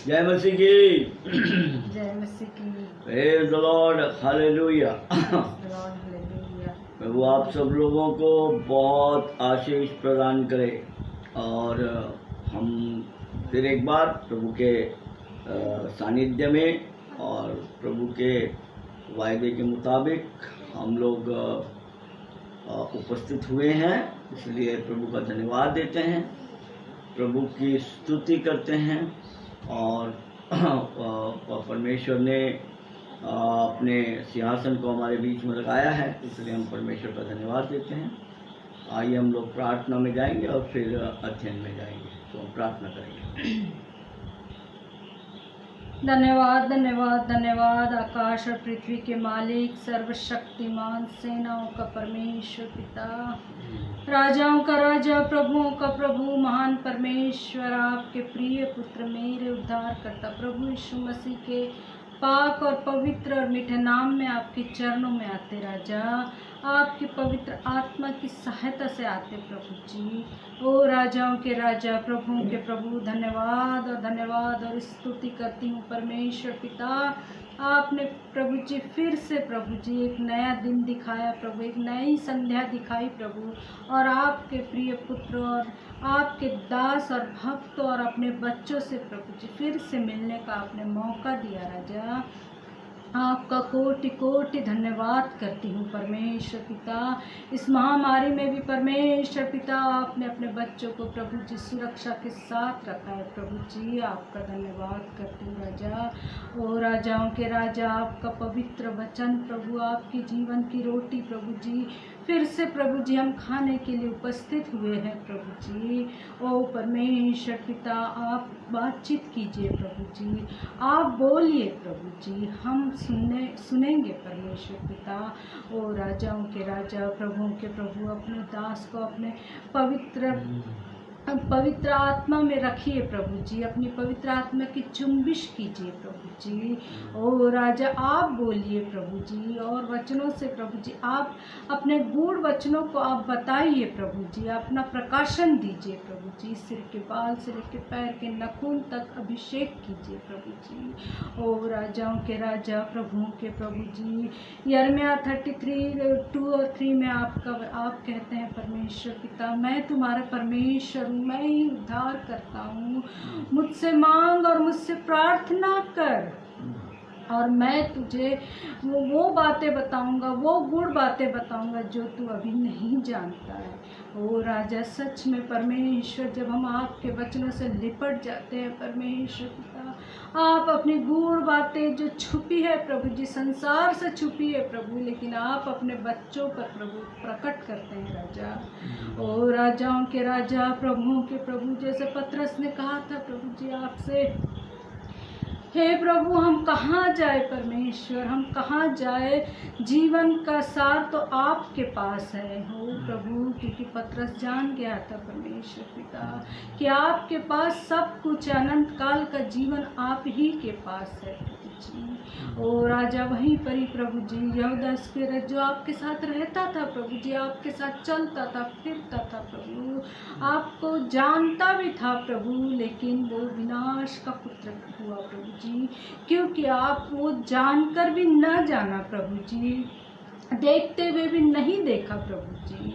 जय मसीह की। जय मसीह की। Praise the lord, hallelujah. Lord hallelujah. प्रभु आप सब लोगों को बहुत आशीष प्रदान करे और हम फिर एक बार प्रभु के सानिध्य में और प्रभु के वायदे के मुताबिक हम लोग उपस्थित हुए हैं, इसलिए प्रभु का धन्यवाद देते हैं, प्रभु की स्तुति करते हैं और परमेश्वर ने अपने सिंहासन को हमारे बीच में लगाया है, इसलिए हम परमेश्वर का धन्यवाद देते हैं। आइए हम लोग प्रार्थना में जाएंगे और फिर अध्ययन में जाएंगे। तो हम प्रार्थना करेंगे। धन्यवाद धन्यवाद धन्यवाद आकाश और पृथ्वी के मालिक, सर्वशक्तिमान, सेनाओं का परमेश्वर पिता, राजाओं का राजा, प्रभुओं का प्रभु, महान परमेश्वर, आपके प्रिय पुत्र, मेरे उद्धारकर्ता प्रभु यीशु मसीह के पाक और पवित्र और मीठे नाम में आपके चरणों में आते राजा, आपकी पवित्र आत्मा की सहायता से आते प्रभु जी। ओ राजाओं के राजा, प्रभुओं के प्रभु, धन्यवाद और स्तुति करती हूँ परमेश्वर पिता। आपने प्रभु जी फिर से प्रभु जी एक नया दिन दिखाया प्रभु, एक नई संध्या दिखाई प्रभु, और आपके प्रिय पुत्र और आपके दास और भक्त और अपने बच्चों से प्रभु जी फिर से मिलने का आपने मौका दिया राजा। आपका कोटि कोटि धन्यवाद करती हूँ परमेश्वर पिता। इस महामारी में भी परमेश्वर पिता आपने अपने बच्चों को प्रभु जी सुरक्षा के साथ रखा है प्रभु जी, आपका धन्यवाद करती हूँ राजा। ओ राजाओं के राजा, आपका पवित्र वचन प्रभु, आपकी जीवन की रोटी प्रभु जी, फिर से प्रभु जी हम खाने के लिए उपस्थित हुए हैं प्रभु जी। ओ परमेश्वर पिता आप बातचीत कीजिए प्रभु जी, आप बोलिए प्रभु जी, हम सुनेंगे परमेश्वर पिता। ओ राजाओं के राजा, प्रभुओं के प्रभु, अपने दास को अपने पवित्र आत्मा में रखिए प्रभु जी, अपनी पवित्र आत्मा की चुंबिश कीजिए प्रभु जी। ओ राजा आप बोलिए प्रभु जी, और वचनों से प्रभु जी आप अपने गूढ़ वचनों को आप बताइए प्रभु जी, अपना प्रकाशन दीजिए प्रभु जी, सिर के बाल से लेकर पैर के नाखून तक अभिषेक कीजिए प्रभु जी। ओ राजाओं के राजा, प्रभुओं के प्रभु जी, यिर्मयाह 33:2 और 3 में आप कहते हैं परमेश्वर पिता, मैं तुम्हारा परमेश्वर हूँ, मैं ही उद्धार करता हूँ, मुझसे मांग और मुझसे प्रार्थना कर और मैं तुझे वो बातें बताऊंगा, वो गुड़ बातें बताऊंगा जो तू अभी नहीं जानता है। ओ राजा सच में परमेश्वर, जब हम आपके वचनों से लिपट जाते हैं परमेश्वर पिता, आप अपनी गूढ़ बातें जो छुपी है प्रभु जी, संसार से छुपी है प्रभु, लेकिन आप अपने बच्चों पर प्रभु प्रकट करते हैं राजा। ओ राजाओं के राजा, प्रभुओं के प्रभु, जैसे पतरस ने कहा था प्रभु जी आपसे, हे प्रभु हम कहाँ जाए परमेश्वर, हम कहाँ जाए, जीवन का सार तो आपके पास है। हो प्रभु, क्योंकि पतरस जान गया था परमेश्वर पिता कि आपके पास सब कुछ, अनंत काल का जीवन आप ही के पास है प्रभु जी। ओ राजा वहीं पर ही प्रभु जी यहूदा इस्करियोत जो आपके साथ रहता था प्रभु जी, आपके साथ चलता था फिरता था प्रभु, आपको जानता भी था प्रभु, लेकिन वो विनाश का पुत्र हुआ प्रभु जी, क्योंकि आप वो जानकर भी न जाना प्रभु जी, देखते हुए भी नहीं देखा प्रभु जी।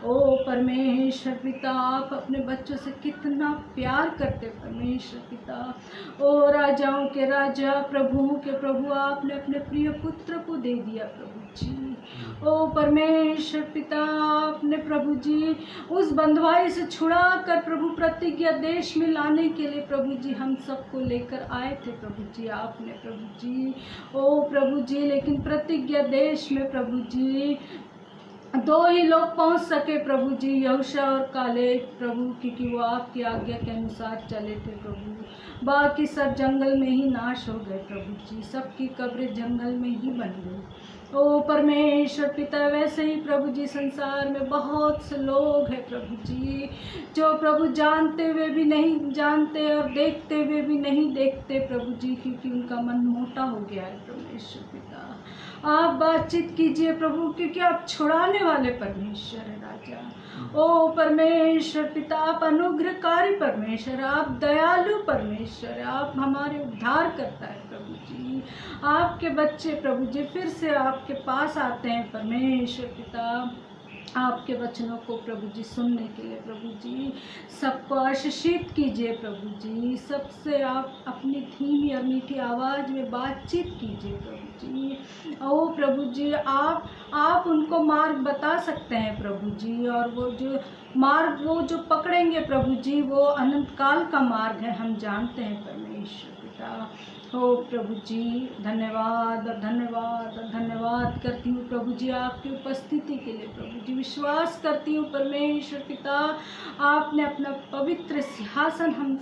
ओ परमेश्वर पिता, आप अपने बच्चों से कितना प्यार करते परमेश्वर पिता। ओ राजाओं के राजा, प्रभुओं के प्रभु, आपने अपने प्रिय पुत्र को दे दिया प्रभु जी। ओ परमेश्वर पिता, आपने प्रभु जी उस बंधुआई से छुड़ा कर प्रभु प्रतिज्ञा देश में लाने के लिए प्रभु जी हम सबको लेकर आए थे प्रभु जी, आपने प्रभु जी। ओ प्रभु जी, लेकिन प्रतिज्ञा देश में प्रभु जी 2 ही लोग पहुंच सके प्रभु जी, यहोशू और कालेब प्रभु, क्योंकि वो आपकी आज्ञा के अनुसार चले थे प्रभु, बाकी सब जंगल में ही नाश हो गए प्रभु जी, सबकी कब्रें जंगल में ही बन गई। ओ परमेश्वर पिता, वैसे ही प्रभु जी संसार में बहुत से लोग हैं प्रभु जी, जो प्रभु जानते हुए भी नहीं जानते और देखते हुए भी नहीं देखते प्रभु जी, क्योंकि उनका मन मोटा हो गया है परमेश्वर पिता। आप बातचीत कीजिए प्रभु, क्योंकि आप छुड़ाने वाले परमेश्वर है राजा। ओ परमेश्वर पिता, आप अनुग्रहकारी परमेश्वर, आप दयालु परमेश्वर है, आप हमारे उद्धार करता है प्रभु जी। आपके बच्चे प्रभु जी फिर से आपके पास आते हैं परमेश्वर पिता, आपके वचनों को प्रभु जी सुनने के लिए प्रभु जी। सबको आशीषित कीजिए प्रभु जी, सबसे आप अपनी धीमी और मीठी आवाज़ में बातचीत कीजिए प्रभु जी। ओ प्रभु जी, आप उनको मार्ग बता सकते हैं प्रभु जी, और वो जो मार्ग वो जो पकड़ेंगे प्रभु जी, वो अनंत काल का मार्ग है, हम जानते हैं परमेश्वर पिता। हो प्रभु जी, धन्यवाद और धन्यवाद और धन्यवाद करती हूँ प्रभु जी आपकी उपस्थिति के लिए प्रभु जी। विश्वास करती हूँ परमेश्वर पिता, आपने अपना पवित्र सिंहासन हम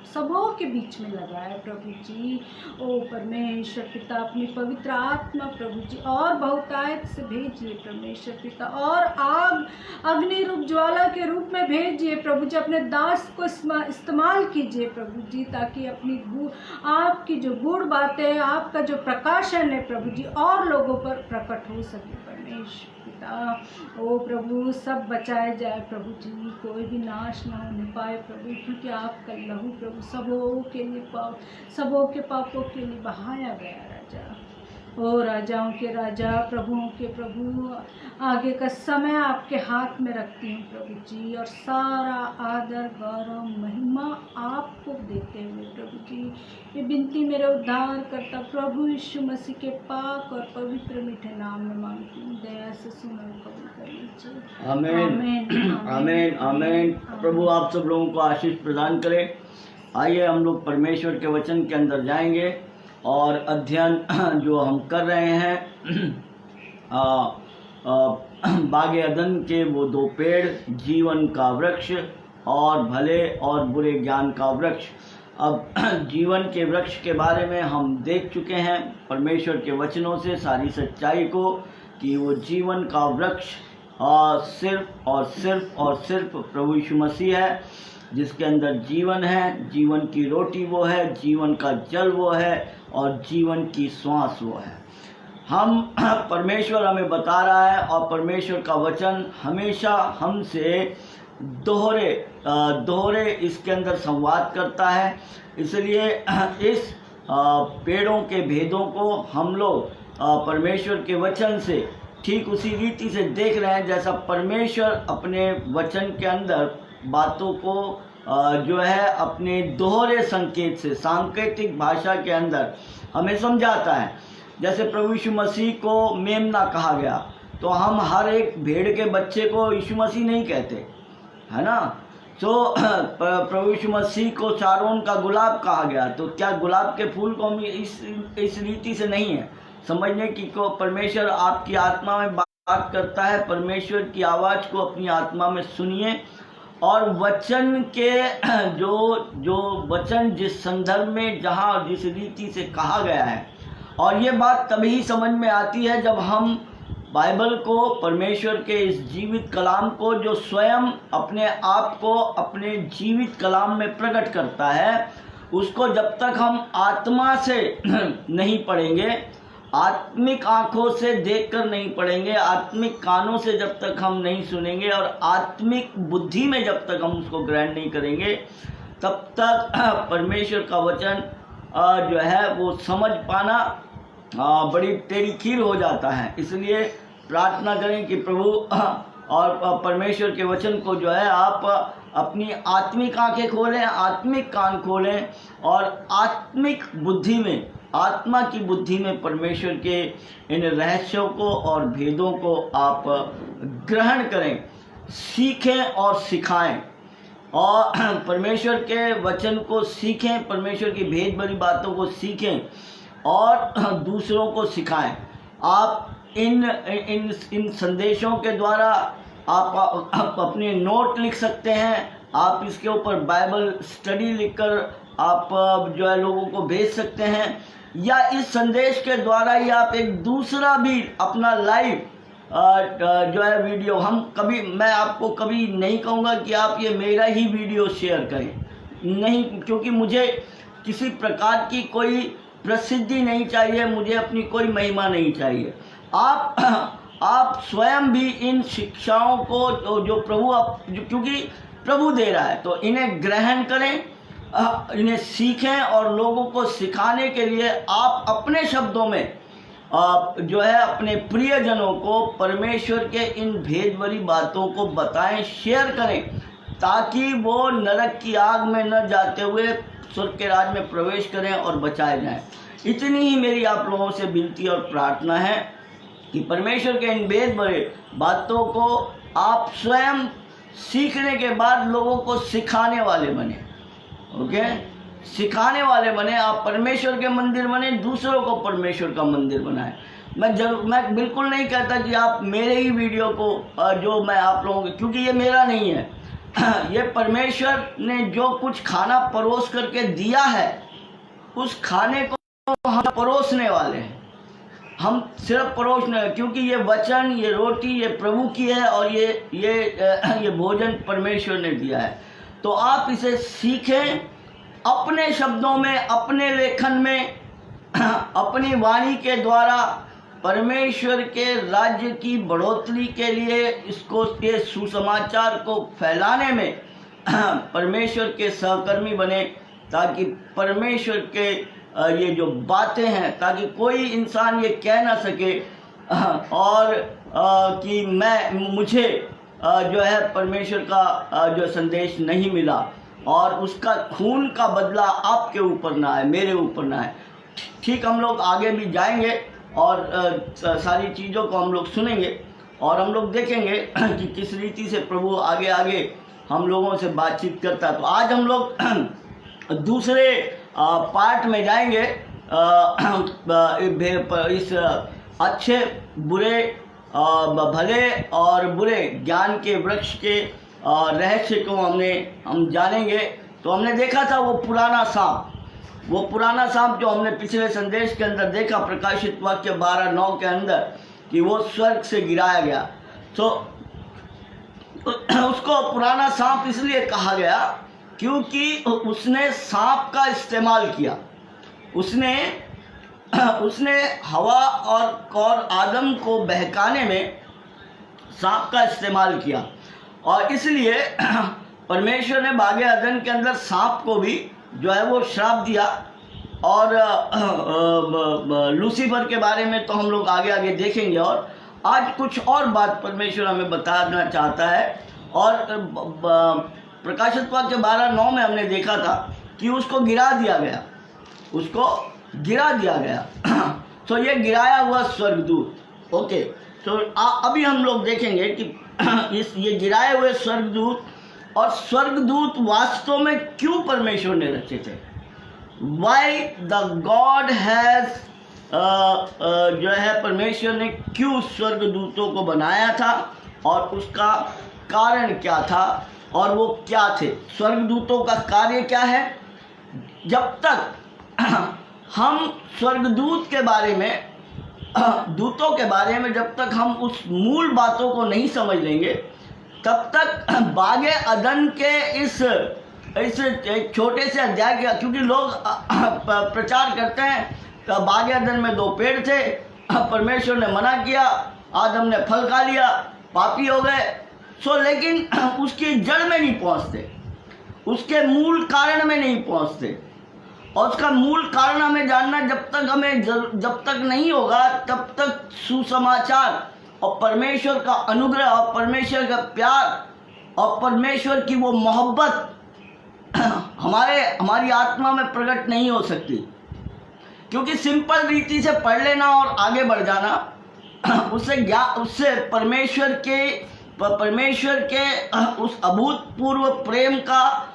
सबों के बीच में लगाया प्रभु जी। ओ परमेश्वर पिता, अपनी पवित्र आत्मा प्रभु जी और बहुतायत से भेजिए परमेश्वर पिता, और आग अग्नि रूप ज्वाला के रूप में भेजिए प्रभु जी। अपने दास को इस्तेमाल कीजिए प्रभु जी, ताकि अपनी आपकी जो गूढ़ बातें, आपका जो प्रकाशन है प्रभु जी, और लोगों पर प्रकट हो सके परमेश्वर पिता। ओ प्रभु, सब बचाए जाए प्रभु जी, कोई भी नाश ना होने पाए प्रभु, क्योंकि आपका लहू प्रभु सबों के लिए सबों के पापों के लिए बहाया गया राजा। ओ राजाओं के राजा, प्रभुओं के प्रभु, आगे का समय आपके हाथ में रखती हूँ प्रभु जी, और सारा आदर गौरव महिमा आपको देते हुए प्रभु जी ये विनती मेरे उद्धार करता प्रभु यीशु मसीह के पाक और पवित्र मीठे नाम में मांगती हूँ, दया से सुनो कबूल कर लीजिए। आमीन आमीन आमीन। प्रभु आप सब लोगों को आशीष प्रदान करे। आइए हम लोग परमेश्वर के वचन के अंदर जाएंगे और अध्ययन जो हम कर रहे हैं बागे अदन के वो दो पेड़, जीवन का वृक्ष और भले और बुरे ज्ञान का वृक्ष। अब जीवन के वृक्ष के बारे में हम देख चुके हैं परमेश्वर के वचनों से सारी सच्चाई को, कि वो जीवन का वृक्ष सिर्फ और सिर्फ और सिर्फ प्रभु यीशु मसीह है, जिसके अंदर जीवन है। जीवन की रोटी वो है, जीवन का जल वो है, और जीवन की श्वास वो है। हम परमेश्वर हमें बता रहा है, और परमेश्वर का वचन हमेशा हमसे दोहरे इसके अंदर संवाद करता है। इसलिए इस पेड़ों के भेदों को हम लोग परमेश्वर के वचन से ठीक उसी रीति से देख रहे हैं, जैसा परमेश्वर अपने वचन के अंदर बातों को जो है अपने दोहरे संकेत से, सांकेतिक भाषा के अंदर हमें समझाता है। जैसे प्रभु यीशु मसीह को मेमना कहा गया, तो हम हर एक भेड़ के बच्चे को यीशु मसीह नहीं कहते, है ना। तो प्रभु यीशु मसीह को शारोन का गुलाब कहा गया, तो क्या गुलाब के फूल को हम इस रीति से नहीं है समझने की को परमेश्वर आपकी आत्मा में बात करता है। परमेश्वर की आवाज़ को अपनी आत्मा में सुनिए, और वचन के जो वचन जिस संदर्भ में जहाँ जिस रीति से कहा गया है, और ये बात तभी समझ में आती है जब हम बाइबल को, परमेश्वर के इस जीवित कलाम को, जो स्वयं अपने आप को अपने जीवित कलाम में प्रकट करता है, उसको जब तक हम आत्मा से नहीं पढ़ेंगे, आत्मिक आंखों से देखकर नहीं पढ़ेंगे, आत्मिक कानों से जब तक हम नहीं सुनेंगे, और आत्मिक बुद्धि में जब तक हम उसको ग्रहण नहीं करेंगे, तब तक परमेश्वर का वचन जो है वो समझ पाना बड़ी टेढ़ी खीर हो जाता है। इसलिए प्रार्थना करें कि प्रभु और परमेश्वर के वचन को जो है आप अपनी आत्मिक आंखें खोलें, आत्मिक कान खोलें, और आत्मिक बुद्धि में, आत्मा की बुद्धि में परमेश्वर के इन रहस्यों को और भेदों को आप ग्रहण करें, सीखें और सिखाएं, और परमेश्वर के वचन को सीखें, परमेश्वर की भेद भरी बातों को सीखें और दूसरों को सिखाएं। आप इन संदेशों के द्वारा आप अपने नोट लिख सकते हैं, आप इसके ऊपर बाइबल स्टडी लिखकर आप जो है लोगों को भेज सकते हैं, या इस संदेश के द्वारा ही आप एक दूसरा भी अपना लाइव जो है वीडियो, मैं आपको कभी नहीं कहूँगा कि आप ये मेरा ही वीडियो शेयर करें, नहीं, क्योंकि मुझे किसी प्रकार की कोई प्रसिद्धि नहीं चाहिए, मुझे अपनी कोई महिमा नहीं चाहिए। आप स्वयं भी इन शिक्षाओं को जो प्रभु क्योंकि प्रभु दे रहा है तो इन्हें ग्रहण करें, इन्हें सीखें और लोगों को सिखाने के लिए आप अपने शब्दों में जो है अपने प्रियजनों को परमेश्वर के इन भेद भरी बातों को बताएं, शेयर करें, ताकि वो नरक की आग में न जाते हुए स्वर्ग के राज में प्रवेश करें और बचाए जाएं। इतनी ही मेरी आप लोगों से विनती और प्रार्थना है कि परमेश्वर के इन भेद भरे बातों को आप स्वयं सीखने के बाद लोगों को सिखाने वाले बने। ओके, सिखाने वाले बने, आप परमेश्वर के मंदिर बने, दूसरों को परमेश्वर का मंदिर बनाएं। मैं बिल्कुल नहीं कहता कि आप मेरे ही वीडियो को जो मैं आप लोगों को, क्योंकि ये मेरा नहीं है, ये परमेश्वर ने जो कुछ खाना परोस करके दिया है उस खाने को हम परोसने वाले हैं। हम सिर्फ परोसने, क्योंकि ये वचन, ये रोटी, ये प्रभु की है और ये भोजन परमेश्वर ने दिया है। तो आप इसे सीखें अपने शब्दों में, अपने लेखन में, अपनी वाणी के द्वारा परमेश्वर के राज्य की बढ़ोतरी के लिए इसको के सुसमाचार को फैलाने में परमेश्वर के सहकर्मी बने, ताकि परमेश्वर के ये जो बातें हैं, ताकि कोई इंसान ये कह ना सके और कि मुझे जो है परमेश्वर का जो संदेश नहीं मिला और उसका खून का बदला आपके ऊपर ना आए, मेरे ऊपर ना आए। ठीक, हम लोग आगे भी जाएंगे और सारी चीज़ों को हम लोग सुनेंगे और हम लोग देखेंगे कि किस रीति से प्रभु आगे आगे हम लोगों से बातचीत करता है। तो आज हम लोग दूसरे पार्ट में जाएंगे इस अच्छे बुरे भले और बुरे ज्ञान के वृक्ष के रहस्य को हम जानेंगे। तो हमने देखा था वो पुराना सांप जो हमने पिछले संदेश के अंदर देखा, प्रकाशित वाक्य 12:9 के अंदर, कि वो स्वर्ग से गिराया गया। तो उसको पुराना सांप इसलिए कहा गया क्योंकि उसने सांप का इस्तेमाल किया। उसने हवा और आदम को बहकाने में सांप का इस्तेमाल किया और इसलिए परमेश्वर ने बागे अदन के अंदर सांप को भी जो है वो श्राप दिया। और लूसीफर के बारे में तो हम लोग आगे आगे देखेंगे और आज कुछ और बात परमेश्वर हमें बताना चाहता है। और प्रकाशित वाक्य 12:9 में हमने देखा था कि उसको गिरा दिया गया तो ये गिराया हुआ स्वर्गदूत। ओके, तो अभी हम लोग देखेंगे कि ये गिराए हुए स्वर्गदूत और स्वर्गदूत वास्तव में क्यों परमेश्वर ने रचे थे। वाई द गॉड हैज जो है परमेश्वर ने क्यों स्वर्गदूतों को बनाया था और उसका कारण क्या था और वो क्या थे। स्वर्गदूतों का कार्य क्या है। जब तक हम स्वर्गदूत के बारे में, दूतों के बारे में जब तक हम उस मूल बातों को नहीं समझ लेंगे, तब तक बागे अदन के इस एक छोटे से अध्याय के, क्योंकि लोग प्रचार करते हैं तो बागे अदन में 2 पेड़ थे, परमेश्वर ने मना किया, आदम ने फल खा लिया, पापी हो गए। लेकिन उसकी जड़ में नहीं पहुंचते, उसके मूल कारण में नहीं पहुंचते। और उसका मूल कारण हमें जानना जब तक नहीं होगा, तब तक सुसमाचार और परमेश्वर का अनुग्रह और परमेश्वर का प्यार और परमेश्वर की वो मोहब्बत हमारी आत्मा में प्रकट नहीं हो सकती। क्योंकि सिंपल रीति से पढ़ लेना और आगे बढ़ जाना, उससे परमेश्वर के उस अभूतपूर्व प्रेम का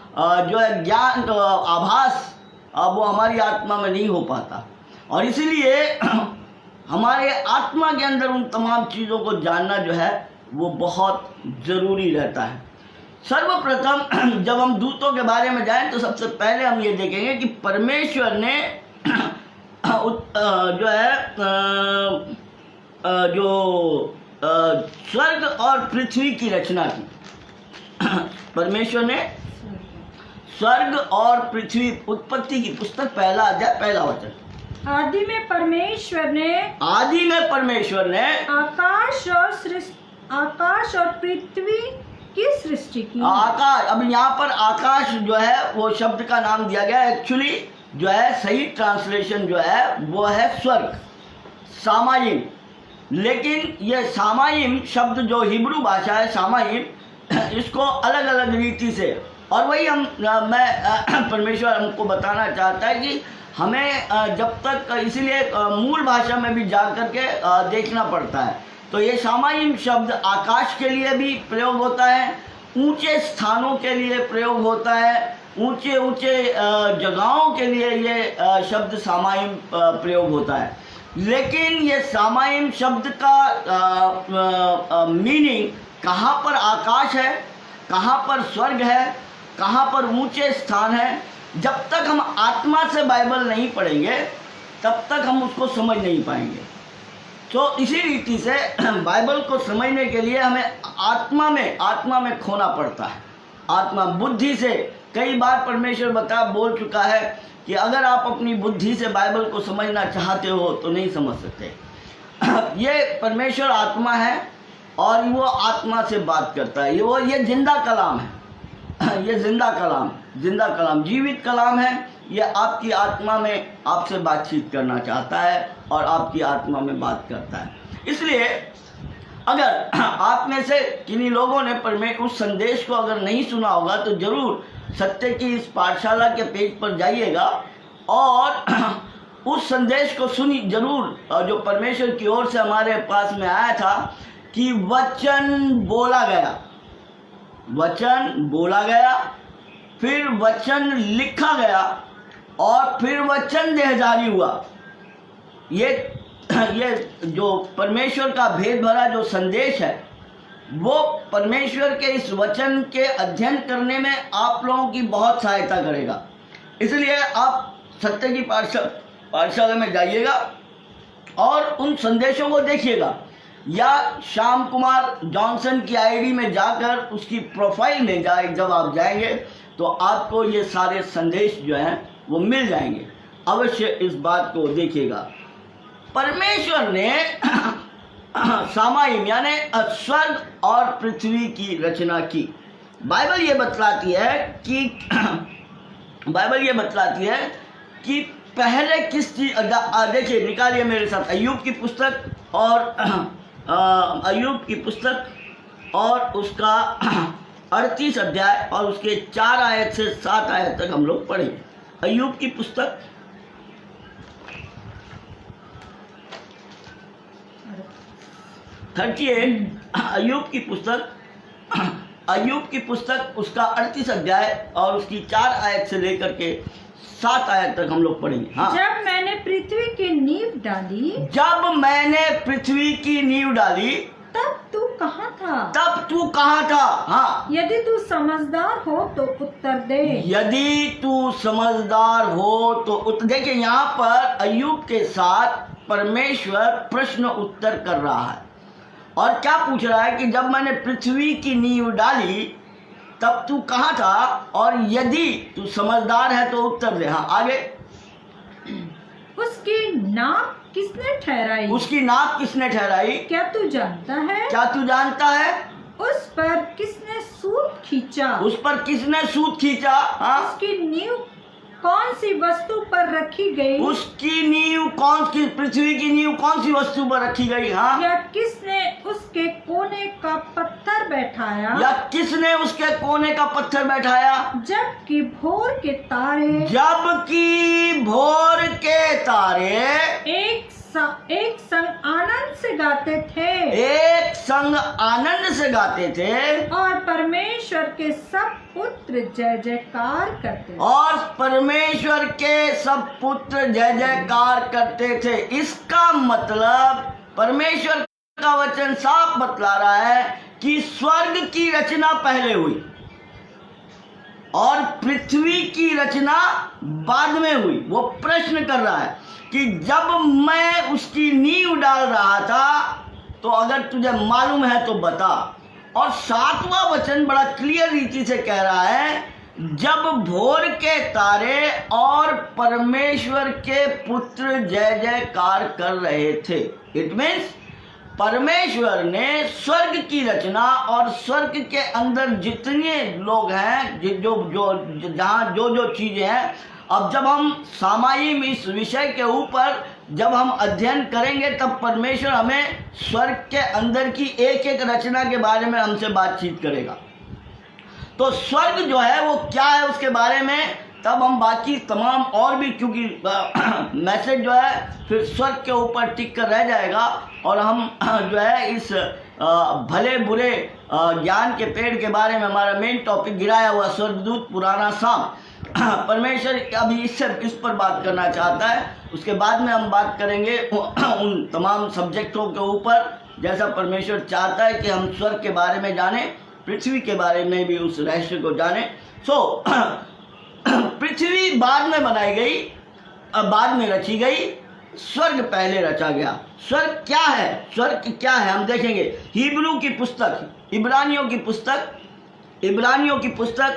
जो है ज्ञान आभास वो हमारी आत्मा में नहीं हो पाता। और इसीलिए हमारे आत्मा के अंदर उन तमाम चीज़ों को जानना जो है वो बहुत ज़रूरी रहता है। सर्वप्रथम जब हम दूतों के बारे में जाएं तो सबसे पहले हम ये देखेंगे कि परमेश्वर ने जो है स्वर्ग और पृथ्वी की रचना की। परमेश्वर ने स्वर्ग और पृथ्वी, उत्पत्ति की पुस्तक 1 अध्याय 1 वचन, आदि में परमेश्वर ने आकाश और पृथ्वी की सृष्टि की। आकाश, अब यहाँ पर आकाश जो है वो शब्द का नाम दिया गया। एक्चुअली जो है सही ट्रांसलेशन जो है वो है स्वर्ग, सामायिम। लेकिन ये सामायिम शब्द जो हिब्रू भाषा है, सामायिम, इसको अलग अलग रीति से, और वही मैं परमेश्वर हमको बताना चाहता है कि हमें जब तक, इसीलिए मूल भाषा में भी जा करके देखना पड़ता है। तो ये सामायिम शब्द आकाश के लिए भी प्रयोग होता है, ऊंचे स्थानों के लिए प्रयोग होता है, ऊंचे ऊंचे जगहों के लिए ये शब्द सामायिम प्रयोग होता है। लेकिन ये सामायिम शब्द का मीनिंग कहाँ पर आकाश है, कहाँ पर स्वर्ग है, कहाँ पर ऊंचे स्थान है, जब तक हम आत्मा से बाइबल नहीं पढ़ेंगे तब तक हम उसको समझ नहीं पाएंगे। तो इसी रीति से बाइबल को समझने के लिए हमें आत्मा में खोना पड़ता है। आत्मा, बुद्धि से कई बार परमेश्वर बोल चुका है कि अगर आप अपनी बुद्धि से बाइबल को समझना चाहते हो तो नहीं समझ सकते। ये परमेश्वर आत्मा है और वो आत्मा से बात करता है। ये जिंदा कलाम है। ये जिंदा कलाम, जीवित कलाम है। ये आपकी आत्मा में आपसे बातचीत करना चाहता है और आपकी आत्मा में बात करता है। इसलिए अगर आप में से किन्हीं लोगों ने उस संदेश को अगर नहीं सुना होगा तो जरूर सत्य की इस पाठशाला के पेज पर जाइएगा और उस संदेश को सुनी जरूर, जो परमेश्वर की ओर से हमारे पास में आया था कि वचन बोला गया, फिर वचन लिखा गया और फिर वचन देहधारी हुआ। ये जो परमेश्वर का भेद भरा जो संदेश है वो परमेश्वर के इस वचन के अध्ययन करने में आप लोगों की बहुत सहायता करेगा। इसलिए आप सत्य की पाठशाला में जाइएगा और उन संदेशों को देखिएगा, या श्याम कुमार जॉनसन की आईडी में जाकर उसकी प्रोफाइल में जब आप जाएंगे तो आपको ये सारे संदेश जो हैं वो मिल जाएंगे। अवश्य इस बात को देखिएगा। परमेश्वर ने सामायिम यानी स्वर्ग और पृथ्वी की रचना की। बाइबल ये बतलाती है कि पहले किस चीज, देखिए निकालिए मेरे साथ अय्यूब की पुस्तक और उसका 38 अध्याय और उसके 4 आयत से 7 आयत तक हम लोग पढ़ेंगे। अय्यूब की पुस्तक 38, अय्यूब की पुस्तक उसका 38 अध्याय और उसकी 4 आयत से लेकर के 7 आयत तक हम लोग पढ़ेंगे। हाँ। जब मैंने पृथ्वी की नींव डाली तब तू कहाँ था? हाँ। यदि तू समझदार हो तो उत्तर दे। देखिए यहाँ पर अय्यूब के साथ परमेश्वर प्रश्न उत्तर कर रहा है और क्या पूछ रहा है कि जब मैंने पृथ्वी की नींव डाली तब तू कहाँ था, और यदि तू समझदार है तो उत्तर दे। हाँ, आगे। उसकी नाप किसने ठहराई? क्या तू जानता है? उस पर किसने सूत खींचा? हाँ? उसकी नींव कौन सी वस्तु पर रखी गई? पृथ्वी की नींव कौन सी वस्तु पर रखी गई? हाँ? या किसने उसके कोने का पत्थर बैठाया? जबकि भोर के तारे एक संग आनंद से गाते थे और परमेश्वर के सब पुत्र जय जयकार करते थे। इसका मतलब परमेश्वर का वचन साफ बतला रहा है कि स्वर्ग की रचना पहले हुई और पृथ्वी की रचना बाद में हुई। वो प्रश्न कर रहा है कि जब मैं उसकी नींव डाल रहा था तो अगर तुझे मालूम है तो बता। और 7वां वचन बड़ा क्लियर रीति से कह रहा है जब भोर के तारे और परमेश्वर के पुत्र जय जयकार कर रहे थे। इट मीन्स परमेश्वर ने स्वर्ग की रचना और स्वर्ग के अंदर जितने लोग हैं, जो जो जहाँ जो जो चीजें हैं, अब जब हम सामायिक इस विषय के ऊपर जब हम अध्ययन करेंगे तब परमेश्वर हमें स्वर्ग के अंदर की एक एक रचना के बारे में हमसे बातचीत करेगा। तो स्वर्ग जो है वो क्या है उसके बारे में तब हम बाकी तमाम और भी, क्योंकि मैसेज जो है फिर स्वर्ग के ऊपर टिक कर रह जाएगा और हम जो है इस भले बुरे ज्ञान के पेड़ के बारे में हमारा मेन टॉपिक गिराया हुआ स्वर्गदूत पुराना साम। परमेश्वर अभी इस पर बात करना चाहता है। उसके बाद में हम बात करेंगे उन तमाम सब्जेक्टों के ऊपर जैसा परमेश्वर चाहता है कि हम स्वर्ग के बारे में जाने, पृथ्वी के बारे में भी उस रहस्य को जाने। पृथ्वी बाद में बनाई गई, बाद में रची गई, स्वर्ग पहले रचा गया। स्वर्ग क्या है, स्वर्ग क्या है हम देखेंगे। हिब्रू की पुस्तक, इब्रानियों की पुस्तक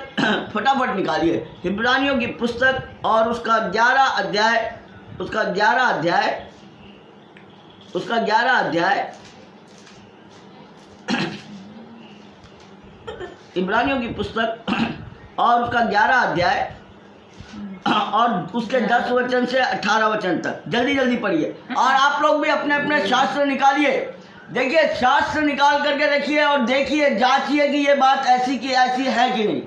फटाफट निकालिए। इब्रानियों की पुस्तक और उसका 11 अध्याय इब्रानियों की पुस्तक और उसका 11 अध्याय और उसके 10 वचन से 18 वचन तक जल्दी जल्दी पढ़िए। और आप लोग भी अपने अपने शास्त्र निकालिए। देखिए, शास्त्र निकाल करके रखिए और देखिए, जांचिए कि ये बात ऐसी की ऐसी है कि नहीं।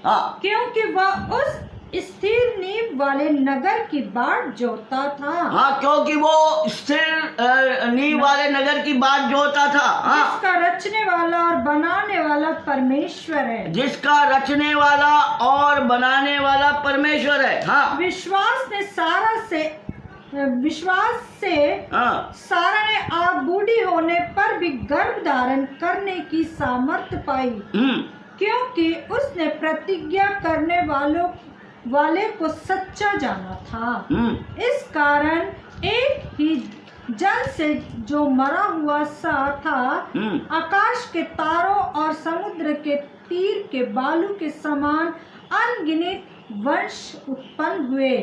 हाँ, क्योंकि वह उस स्थिर नींव वाले नगर की बाट जोता था। हाँ, क्योंकि वो स्थिर नींव वाले नगर की बाट जोता था। हाँ, जिसका रचने वाला और बनाने वाला परमेश्वर है। जिसका रचने वाला और बनाने वाला परमेश्वर है। हाँ, विश्वास से हाँ, सारा ने आप बूढ़ी होने पर भी गर्भ धारण करने की सामर्थ्य पाई, क्योंकि उसने प्रतिज्ञा करने वाले को सच्चा जाना था। इस कारण एक ही जल से जो मरा हुआ सा था, आकाश के तारों और समुद्र के तीर के बालू के समान अनगिनत वंश उत्पन्न हुए।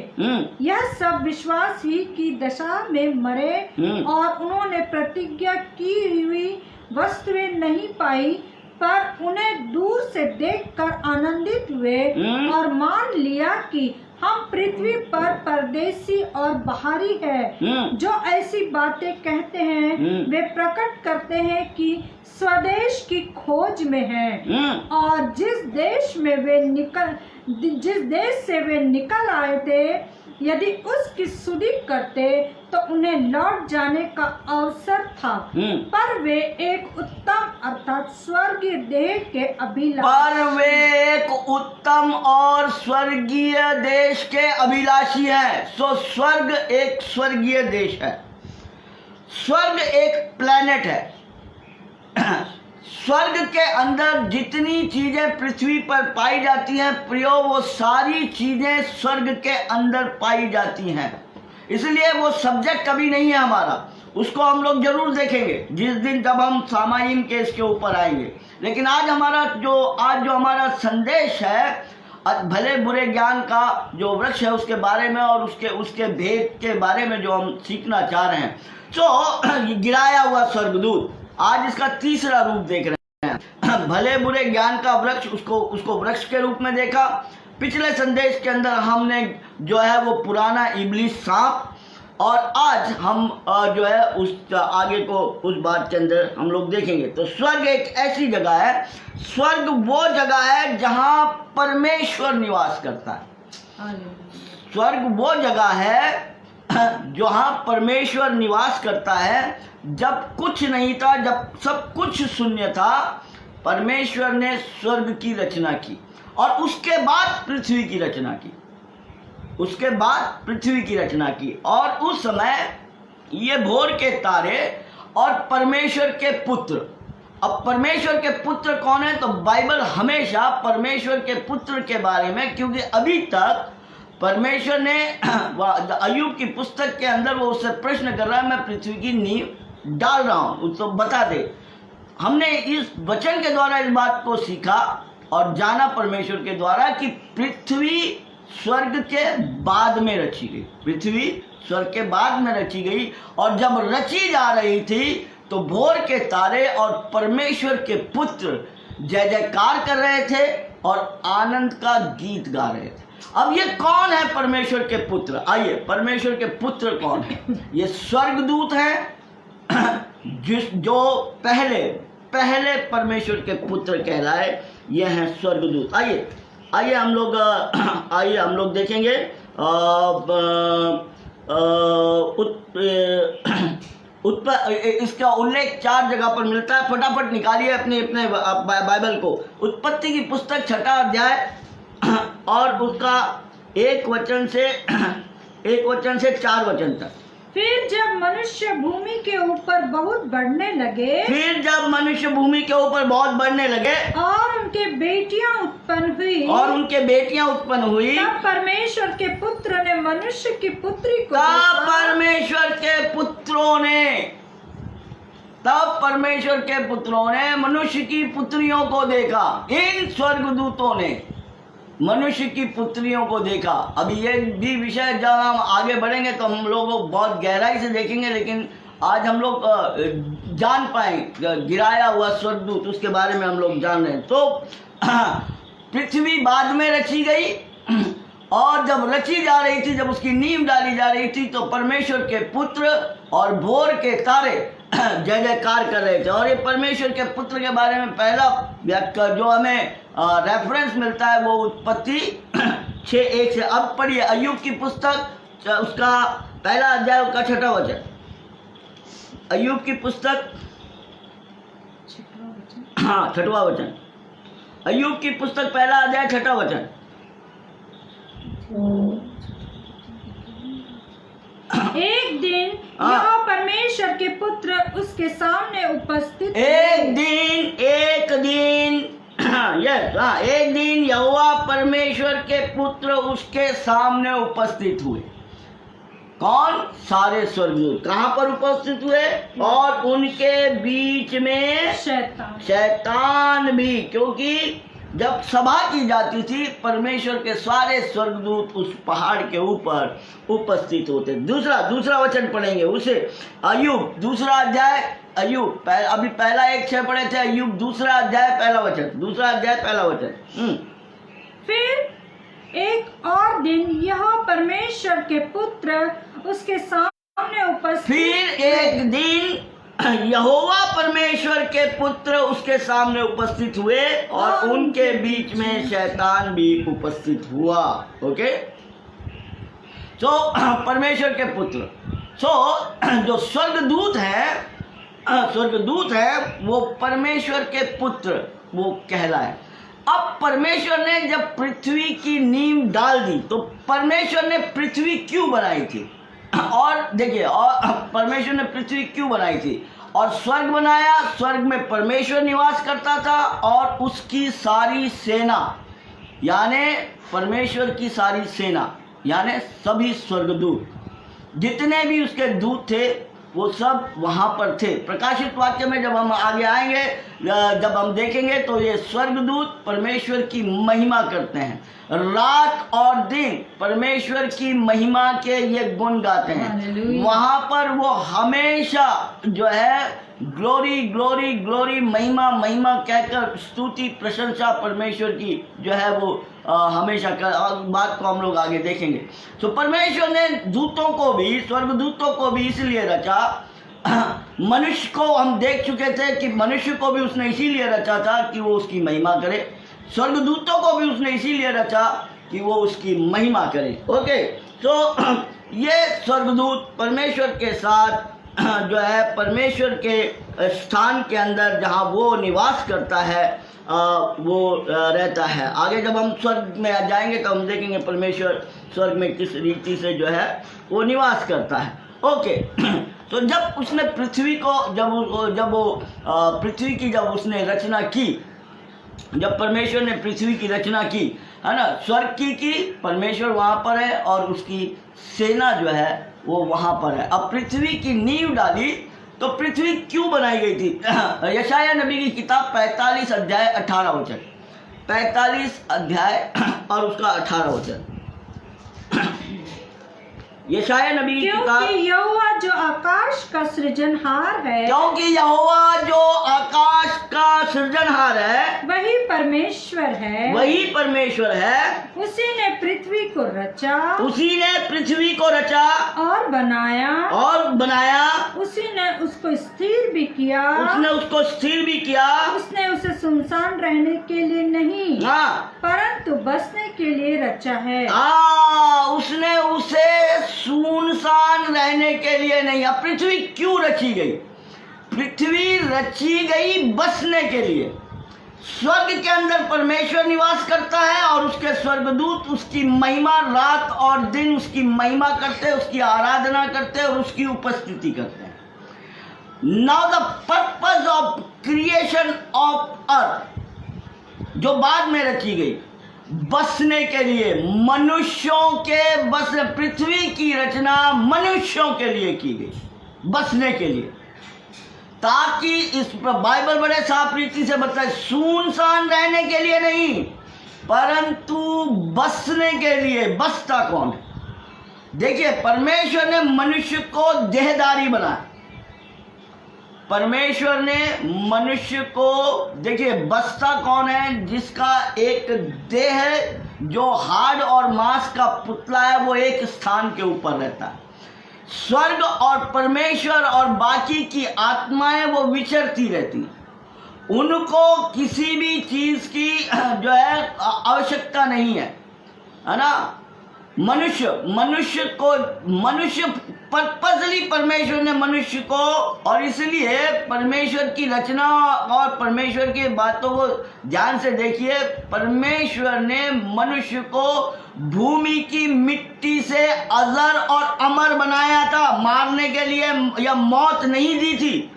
यह सब विश्वास ही की दशा में मरे और उन्होंने प्रतिज्ञा की हुई वस्तुएं नहीं पाई, पर उन्हें दूर से देखकर आनंदित हुए और मान लिया कि हम पृथ्वी पर परदेसी और बाहरी है। जो ऐसी बातें कहते हैं वे प्रकट करते हैं कि स्वदेश की खोज में हैं, और जिस देश से वे निकल आए थे, यदि उसकी सुधि करते तो उन्हें लौट जाने का अवसर था। पर वे एक उत्तम अर्थात स्वर्गीय देह के अभिलाषी हैं। सो स्वर्ग एक स्वर्गीय देश है। स्वर्ग एक प्लेनेट है। स्वर्ग के अंदर जितनी चीजें पृथ्वी पर पाई जाती हैं प्रियो, वो सारी चीजें स्वर्ग के अंदर पाई जाती हैं। इसलिए वो सब्जेक्ट अभी नहीं है हमारा, उसको हम लोग जरूर देखेंगे जिस दिन जब हम सामायिक के इसके ऊपर आएंगे। लेकिन आज जो हमारा संदेश है भले बुरे ज्ञान का जो वृक्ष है उसके बारे में और उसके भेद के बारे में जो हम सीखना चाह रहे हैं। तो गिराया हुआ स्वर्गदूत, आज इसका तीसरा रूप देख रहे हैं। भले बुरे ज्ञान का वृक्ष, उसको वृक्ष के रूप में देखा। पिछले संदेश के अंदर हमने जो है वो पुराना इब्लीस सांप, और आज हम जो है उस आगे को उस बात के अंदर हम लोग देखेंगे। तो स्वर्ग एक ऐसी जगह है, स्वर्ग वो जगह है जहां परमेश्वर निवास करता है। स्वर्ग वो जगह है जहां परमेश्वर निवास करता है। जब कुछ नहीं था, जब सब कुछ शून्य था, परमेश्वर ने स्वर्ग की रचना की और उसके बाद पृथ्वी की रचना की। और उस समय ये भोर के तारे और परमेश्वर के पुत्र। अब परमेश्वर के पुत्र कौन है? तो बाइबल हमेशा परमेश्वर के पुत्र के बारे में, क्योंकि अभी तक परमेश्वर ने अय्यूब की पुस्तक के अंदर वो उससे प्रश्न कर रहा है, मैं पृथ्वी की नींव डाल रहा हूं, तो बता दे। हमने इस वचन के द्वारा इस बात को सीखा और जाना परमेश्वर के द्वारा कि पृथ्वी स्वर्ग के बाद में रची गई, पृथ्वी स्वर्ग के बाद में रची गई। और जब रची जा रही थी तो भोर के तारे और परमेश्वर के पुत्र जय जयकार कर रहे थे और आनंद का गीत गा रहे थे। अब ये कौन है परमेश्वर के पुत्र? आइए, परमेश्वर के पुत्र कौन है? ये स्वर्गदूत हैं जो पहले परमेश्वर के पुत्र कहलाए, ये हैं स्वर्गदूत। आइए हम लोग देखेंगे इसका उल्लेख 4 जगह पर मिलता है। फटाफट निकालिए अपने बाइबल को। उत्पत्ति की पुस्तक 6वां अध्याय और उसका 1 वचन से 4 वचन तक। फिर जब मनुष्य भूमि के ऊपर बहुत बढ़ने लगे और उनके बेटियां उत्पन्न हुई तब परमेश्वर के पुत्र ने मनुष्य की पुत्री को परमेश्वर के पुत्रों ने मनुष्य की पुत्रियों को देखा। इन स्वर्गदूतों ने मनुष्य की पुत्रियों को देखा। अभी ये भी विषय जब हम आगे बढ़ेंगे तो हम लोग बहुत गहराई से देखेंगे, लेकिन आज हम लोग जान पाएंगे गिराया हुआ स्वर्गदूत, उसके बारे में हम लोग जान रहे हैं। तो पृथ्वी बाद में रची गई और जब रची जा रही थी, जब उसकी नींव डाली जा रही थी, तो परमेश्वर के पुत्र और भोर के तारे जय जयकार कर रहे थे। और ये परमेश्वर के पुत्र के बारे में पहला जो हमें रेफरेंस मिलता है वो उत्पत्ति 6:1 से। अब पढ़िए अय्यूब की पुस्तक, उसका पहला अध्याय, उसका 6वां वचन। अय्यूब की पुस्तक 6वां वचन। अय्यूब की पुस्तक पहला अध्याय 6वां वचन। एक दिन यहोवा परमेश्वर के पुत्र उसके सामने उपस्थित एक दिन यहोवा परमेश्वर के पुत्र उसके सामने उपस्थित हुए। कौन? सारे स्वर्गदूत। कहाँ पर उपस्थित हुए? और उनके बीच में शैतान भी, क्योंकि जब सभा की जाती थी परमेश्वर के सारे स्वर्गदूत उस पहाड़ के ऊपर उपस्थित होते। दूसरा वचन पढ़ेंगे उसे। अय्यूब 2 अध्याय। अय्यूब अभी पहला 1:6 पढ़े थे। अय्यूब 2 अध्याय पहला वचन। फिर एक और दिन यह परमेश्वर के पुत्र उसके सामने उपस्थित। फिर एक दिन यहोवा परमेश्वर के पुत्र उसके सामने उपस्थित हुए और उनके बीच में शैतान भी उपस्थित हुआ। ओके, तो परमेश्वर के पुत्र, जो स्वर्गदूत है वो परमेश्वर के पुत्र वो कहलाए। अब परमेश्वर ने जब पृथ्वी की नींव डाल दी तो परमेश्वर ने पृथ्वी क्यों बनाई थी? और देखिए, और परमेश्वर ने पृथ्वी क्यों बनाई थी और स्वर्ग बनाया। स्वर्ग में परमेश्वर निवास करता था और उसकी सारी सेना, यानी परमेश्वर की सारी सेना, यानी सभी स्वर्गदूत, जितने भी उसके दूत थे वो सब वहाँ पर थे। प्रकाशित वाक्य में जब हम आगे आएंगे, जब हम देखेंगे तो ये स्वर्गदूत परमेश्वर की महिमा करते हैं। रात और दिन परमेश्वर की महिमा के ये गुण गाते हैं। वहाँ पर वो हमेशा जो है ग्लोरी ग्लोरी ग्लोरी, महिमा महिमा कहकर स्तुति प्रशंसा परमेश्वर की जो है वो हमेशा बात को हम लोग आगे देखेंगे। तो परमेश्वर ने दूतों को भी, स्वर्गदूतों को भी इसलिए रचा। मनुष्य को हम देख चुके थे कि मनुष्य को भी उसने इसीलिए रचा था कि वो उसकी महिमा करे। स्वर्गदूतों को भी उसने इसीलिए रचा कि वो उसकी महिमा करे। ओके, तो ये स्वर्गदूत परमेश्वर के साथ जो है परमेश्वर के स्थान के अंदर जहाँ वो निवास करता है वो रहता है। आगे जब हम स्वर्ग में जाएंगे तो हम देखेंगे परमेश्वर स्वर्ग में किस रीति से जो है वो निवास करता है। ओके, तो जब उसने पृथ्वी को पृथ्वी की जब उसने रचना की, जब परमेश्वर ने पृथ्वी की रचना की, है ना, स्वर्ग की परमेश्वर वहाँ पर है और उसकी सेना जो है वो वहाँ पर है। अब पृथ्वी की नींव डाली तो पृथ्वी क्यों बनाई गई थी? यशाया नबी की किताब 45 अध्याय 18 वचन। 45 अध्याय और उसका 18 वचन। यशाया नबी की किताब। क्योंकि यहोवा जो आकाश का सृजनहार है, क्योंकि यहोवा जो आकाश का सृजनहार है, वही परमेश्वर है, वही परमेश्वर है। उसी ने पृथ्वी को रचा, उसी ने पृथ्वी को रचा और बनाया, उसी ने उसको स्थिर भी किया, उसने उसको स्थिर भी किया। उसने उसे सुनसान रहने के लिए नहीं, हाँ, परंतु बसने के लिए रचा है। उसने उसे सुनसान रहने के लिए नहीं। अब पृथ्वी क्यों रची गई? पृथ्वी रची गई बसने के लिए। स्वर्ग के अंदर परमेश्वर निवास करता है और उसके स्वर्गदूत उसकी महिमा रात और दिन उसकी महिमा करते हैं, उसकी आराधना करते हैं और उसकी उपस्थिति करते हैं। Now the purpose of creation of earth, जो बाद में रची गई बसने के लिए, मनुष्यों के बस, पृथ्वी की रचना मनुष्यों के लिए की गई, बसने के लिए, ताकि इस पर बाइबल बड़े साफ रीति से बताए, सुनसान रहने के लिए नहीं परंतु बसने के लिए। बसता कौन है? देखिए, परमेश्वर ने मनुष्य को देहधारी बनाया। परमेश्वर ने मनुष्य को, देखिए, बसता कौन है? जिसका एक देह है, जो हाड़ और मांस का पुतला है, वो एक स्थान के ऊपर रहता है। स्वर्ग और परमेश्वर और बाकी की आत्माएं वो विचरती रहती हैं। उनको किसी भी चीज की जो है आवश्यकता नहीं है ना। मनुष्य पर्पसली परमेश्वर ने मनुष्य को, और इसलिए परमेश्वर की रचना और परमेश्वर की बातों को ध्यान से देखिए। परमेश्वर ने मनुष्य को भूमि की मिट्टी से अजर और अमर बनाया था, मारने के लिए या मौत नहीं दी थी।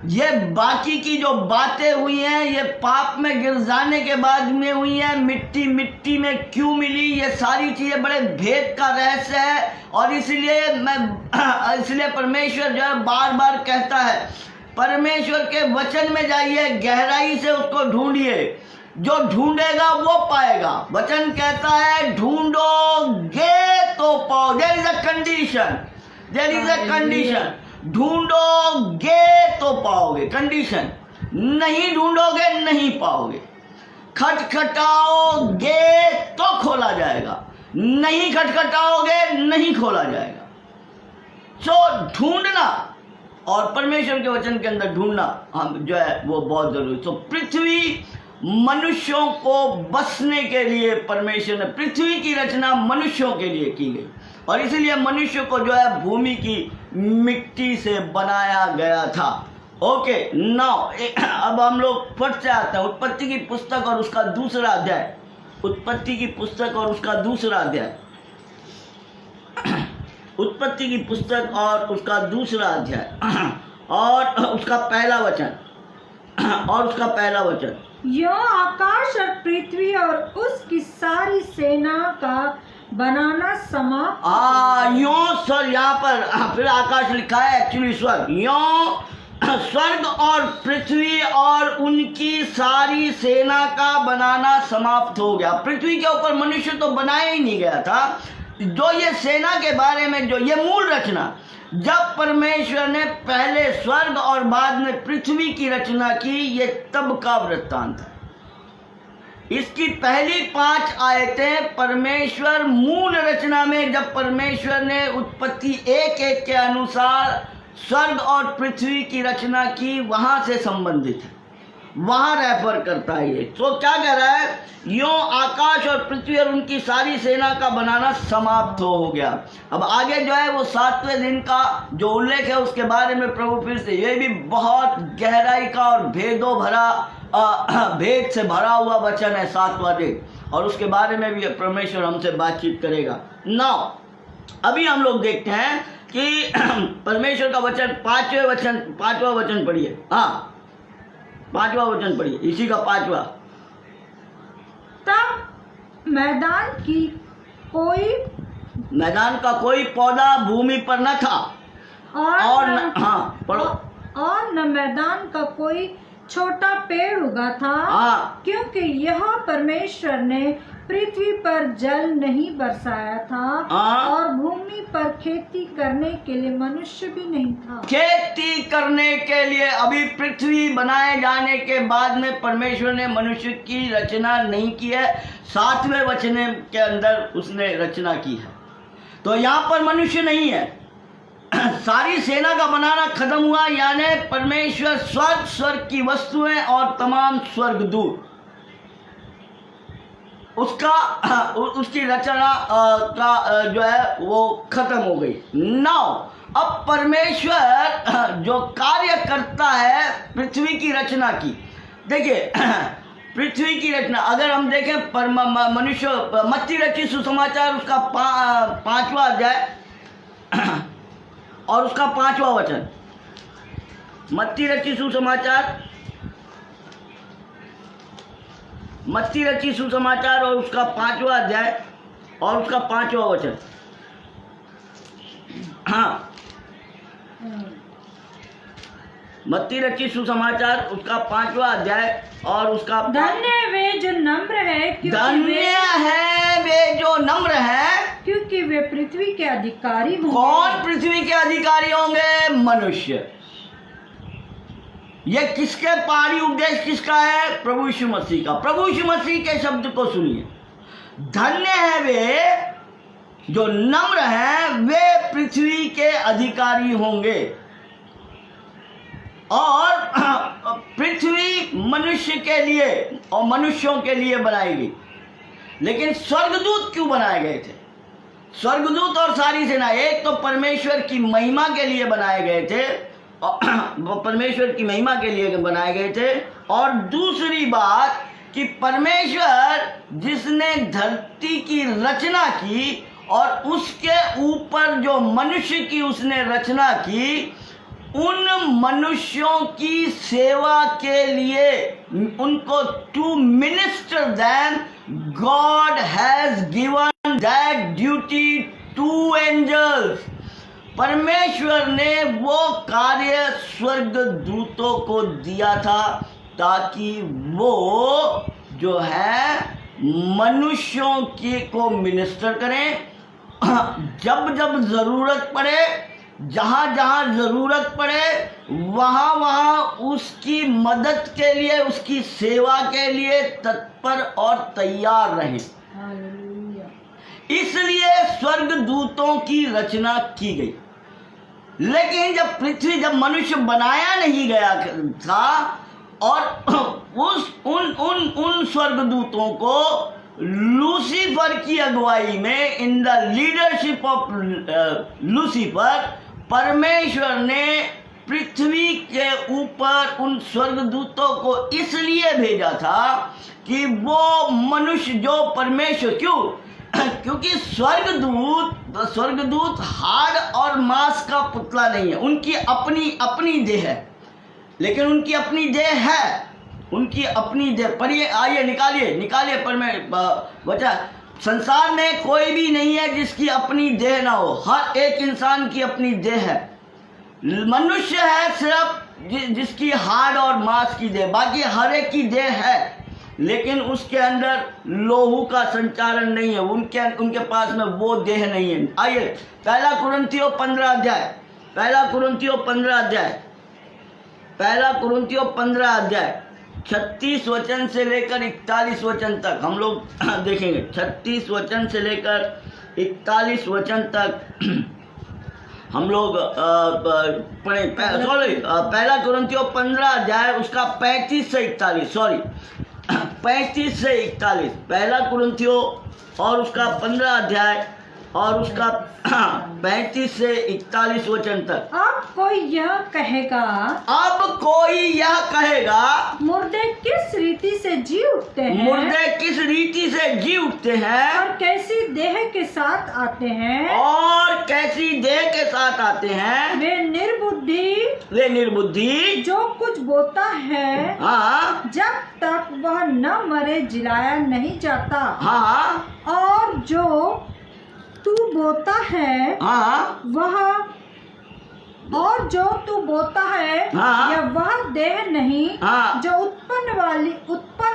ये बाकी की जो बातें हुई हैं, ये पाप में गिर जाने के बाद में हुई हैं। मिट्टी में क्यों मिली, ये सारी चीजें बड़े भेद का रहस्य है। और इसलिए परमेश्वर जो है बार बार कहता है, परमेश्वर के वचन में जाइए, गहराई से उसको ढूंढिए, जो ढूंढेगा वो पाएगा। वचन कहता है ढूंढोगे तो पाओ। देयर इज अ कंडीशन, ढूंढोगे तो पाओगे, कंडीशन। नहीं ढूंढोगे नहीं पाओगे। खटखटाओगे तो खोला जाएगा, नहीं खटखटाओगे नहीं खोला जाएगा। सो ढूंढना और परमेश्वर के वचन के अंदर ढूंढना हम जो है वो बहुत जरूरी। तो पृथ्वी मनुष्यों को बसने के लिए, परमेश्वर ने पृथ्वी की रचना मनुष्यों के लिए की गई और इसीलिए मनुष्य को जो है भूमि की मिट्टी से बनाया गया था। ओके, नाउ अब हम लोग फट से आते हैं उत्पत्ति की पुस्तक और उसका दूसरा अध्याय। उत्पत्ति की पुस्तक और उसका दूसरा अध्याय। उत्पत्ति की पुस्तक और उसका दूसरा अध्याय और उसका पहला वचन। यो आकाश और पृथ्वी और उसकी सारी सेना का बनाना समाप्त। यो सर, यहाँ पर फिर आकाश लिखा है, एक्चुअली स्वर्ग। यो स्वर्ग और पृथ्वी और उनकी सारी सेना का बनाना समाप्त हो गया। पृथ्वी के ऊपर मनुष्य तो बनाया ही नहीं गया था। जो ये सेना के बारे में, जो ये मूल रचना, जब परमेश्वर ने पहले स्वर्ग और बाद में पृथ्वी की रचना की, ये तब का वृत्तांत है। इसकी पहली 5 आयतें परमेश्वर मूल रचना में, जब परमेश्वर ने उत्पत्ति 1:1 के अनुसार स्वर्ग और पृथ्वी की रचना की, वहां से संबंधित है, वहां रेफर करता है ये। तो क्या कह रहा है? यो आकाश और पृथ्वी और उनकी सारी सेना का बनाना समाप्त हो गया। अब आगे जो है वो 7वें दिन का जो उल्लेख है उसके बारे में प्रभु फिर से, ये भी बहुत गहराई का और भेद से भरा हुआ वचन है 7वां दिन, और उसके बारे में भी परमेश्वर हमसे बातचीत करेगा। नाउ अभी हम लोग देखते हैं कि परमेश्वर का वचन, 5वां वचन पढ़िए। हाँ, 5वां वचन पढ़िए, इसी का 5वां। तब मैदान का कोई पौधा भूमि पर न था और न मैदान का कोई छोटा पेड़ उगा था, हाँ, क्योंकि यहाँ परमेश्वर ने पृथ्वी पर जल नहीं बरसाया था हाँ। और भूमि पर खेती करने के लिए मनुष्य भी नहीं था। खेती करने के लिए अभी पृथ्वी बनाए जाने के बाद में परमेश्वर ने मनुष्य की रचना नहीं की है। 7वें वचन के अंदर उसने रचना की है। तो यहाँ पर मनुष्य नहीं है। सारी सेना का बनाना खत्म हुआ, यानी परमेश्वर स्वर्ग की वस्तुएं और तमाम स्वर्गदूत, उसकी रचना का जो है वो खत्म हो गई। नाउ अब परमेश्वर जो कार्य करता है पृथ्वी की रचना की, देखिए पृथ्वी की रचना अगर हम देखें मनुष्य मत्ती रचित सुसमाचार उसका 5वां अध्याय और उसका 5वां वचन। मत्ती रचित सुसमाचार और उसका 5वां अध्याय और उसका 5वां वचन। हाँ, मत्ती रचित सुसमाचार उसका 5वां अध्याय और उसका धन्य है वे जो नम्र है, क्योंकि वे पृथ्वी के अधिकारी होंगे। कौन पृथ्वी के अधिकारी होंगे? मनुष्य। ये किसके पहाड़ी उपदेश किसका है? प्रभु यीशु मसीह का। प्रभु यीशु मसीह के शब्द को सुनिए, धन्य है वे जो नम्र हैं, वे पृथ्वी के अधिकारी होंगे। और पृथ्वी मनुष्य के लिए और मनुष्यों के लिए बनाई गई, लेकिन स्वर्गदूत क्यों बनाए गए थे? स्वर्गदूत और सारी सेना एक तो परमेश्वर की महिमा के लिए बनाए गए थे, परमेश्वर की महिमा के लिए बनाए गए थे, और दूसरी बात कि परमेश्वर जिसने धरती की रचना की और उसके ऊपर जो मनुष्य की उसने रचना की, उन मनुष्यों की सेवा के लिए उनको to minister them God has given that duty to angels. परमेश्वर ने वो कार्य स्वर्गदूतों को दिया था ताकि वो जो है मनुष्यों की को मिनिस्टर करें। जब जब जरूरत पड़े, जहाँ जहाँ जरूरत पड़े, वहाँ वहाँ उसकी मदद के लिए, उसकी सेवा के लिए तत्पर और तैयार रहे। इसलिए स्वर्गदूतों की रचना की गई। लेकिन जब मनुष्य बनाया नहीं गया था और उन स्वर्गदूतों को लूसीफर की अगुवाई में, in the leadership of Lucifer, परमेश्वर ने पृथ्वी के ऊपर उन स्वर्गदूतों को इसलिए भेजा था कि वो मनुष्य जो परमेश्वर, क्योंकि स्वर्गदूत हाड़ और मांस का पुतला नहीं है। उनकी अपनी देह है, लेकिन उनकी अपनी देह है, उनकी अपनी देह। पढ़िए, आइए निकालिए पर मैं बचा। संसार में कोई भी नहीं है जिसकी अपनी देह ना हो। हर एक इंसान की अपनी देह है। मनुष्य है सिर्फ जिसकी हाड़ और मांस की देह, बाकी हर एक की देह है, लेकिन उसके अंदर लोहू का संचारण नहीं है। उनके पास में वो देह नहीं है। आइए पहला कुरिन्थियों 15 अध्याय 36 वचन से लेकर 41 वचन तक हम लोग देखेंगे। 36 वचन से लेकर 41 वचन तक हम लोग पढ़े। पहला कुरिन्थियों 15 अध्याय उसका 35 से 41। पहला कुरिन्थियों और उसका 15 अध्याय और उसका 35 से 41 वचन तक। अब कोई यह कहेगा मुर्दे किस रीति से जी उठते हैं, और कैसी देह के साथ आते हैं, वे निर्बुद्धि जो कुछ बोता है, हाँ, जब तक वह न मरे जिलाया नहीं जाता, हाँ, और जो तू बोता है, हाँ, वह और जो तू बोता है हाँ। यह वह देह नहीं हाँ। जो उत्पन्न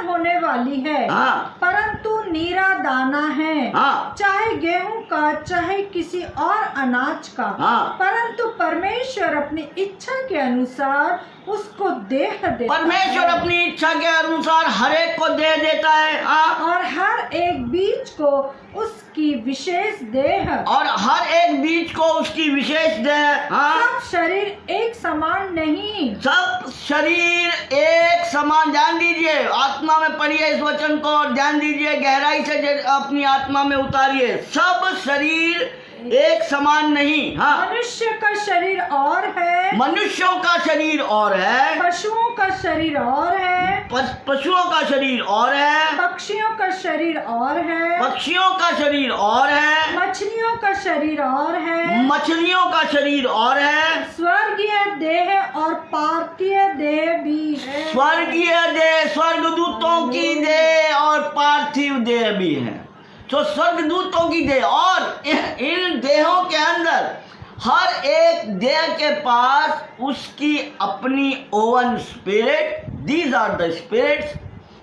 होने वाली है, हाँ। परंतु नीरा दाना है, हाँ। चाहे गेहूं का चाहे किसी और अनाज का, हाँ। परंतु परमेश्वर अपनी इच्छा के अनुसार उसको देह देता परमेश्वर है। अपनी इच्छा के अनुसार हर एक को देह देता है। हाँ। और हर एक बीज को उसकी विशेष देह, और हर एक बीज को उसकी विशेष देह। हाँ। सब शरीर एक समान नहीं, सब शरीर एक समान। ध्यान दीजिए, आत्मा में पढ़िए इस वचन को और ध्यान दीजिए, गहराई से अपनी आत्मा में उतारिए। सब शरीर एक समान नहीं। हाँ। मनुष्य का शरीर और है, मनुष्यों का शरीर और है, पशुओं का शरीर और है, पशुओं का शरीर और है, पक्षियों का शरीर और है, पक्षियों का शरीर और है, मछलियों का शरीर और है, मछलियों का शरीर और है, स्वर्गीय देह और पार्थिव देह भी है। स्वर्गीय देह, स्वर्गदूतों की देह और पार्थिव देह भी है। तो स्वर्गदूतों की देह और इन देहों के अंदर हर एक देह के पास उसकी अपनी own spirit, these are the spirits.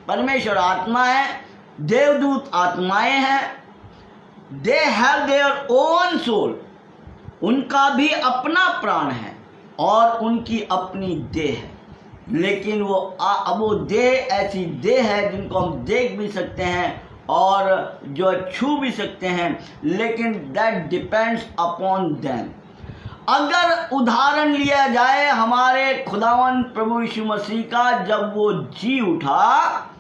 परमेश्वर आत्मा है, देवदूत आत्माएं हैं। They have their own soul, उनका भी अपना प्राण है और उनकी अपनी देह है। लेकिन वो देह ऐसी देह है जिनको हम देख भी सकते हैं और जो छू भी सकते हैं, लेकिन दैट डिपेंड्स अपॉन देम। अगर उदाहरण लिया जाए हमारे खुदावन प्रभु यीशु मसीह का, जब वो जी उठा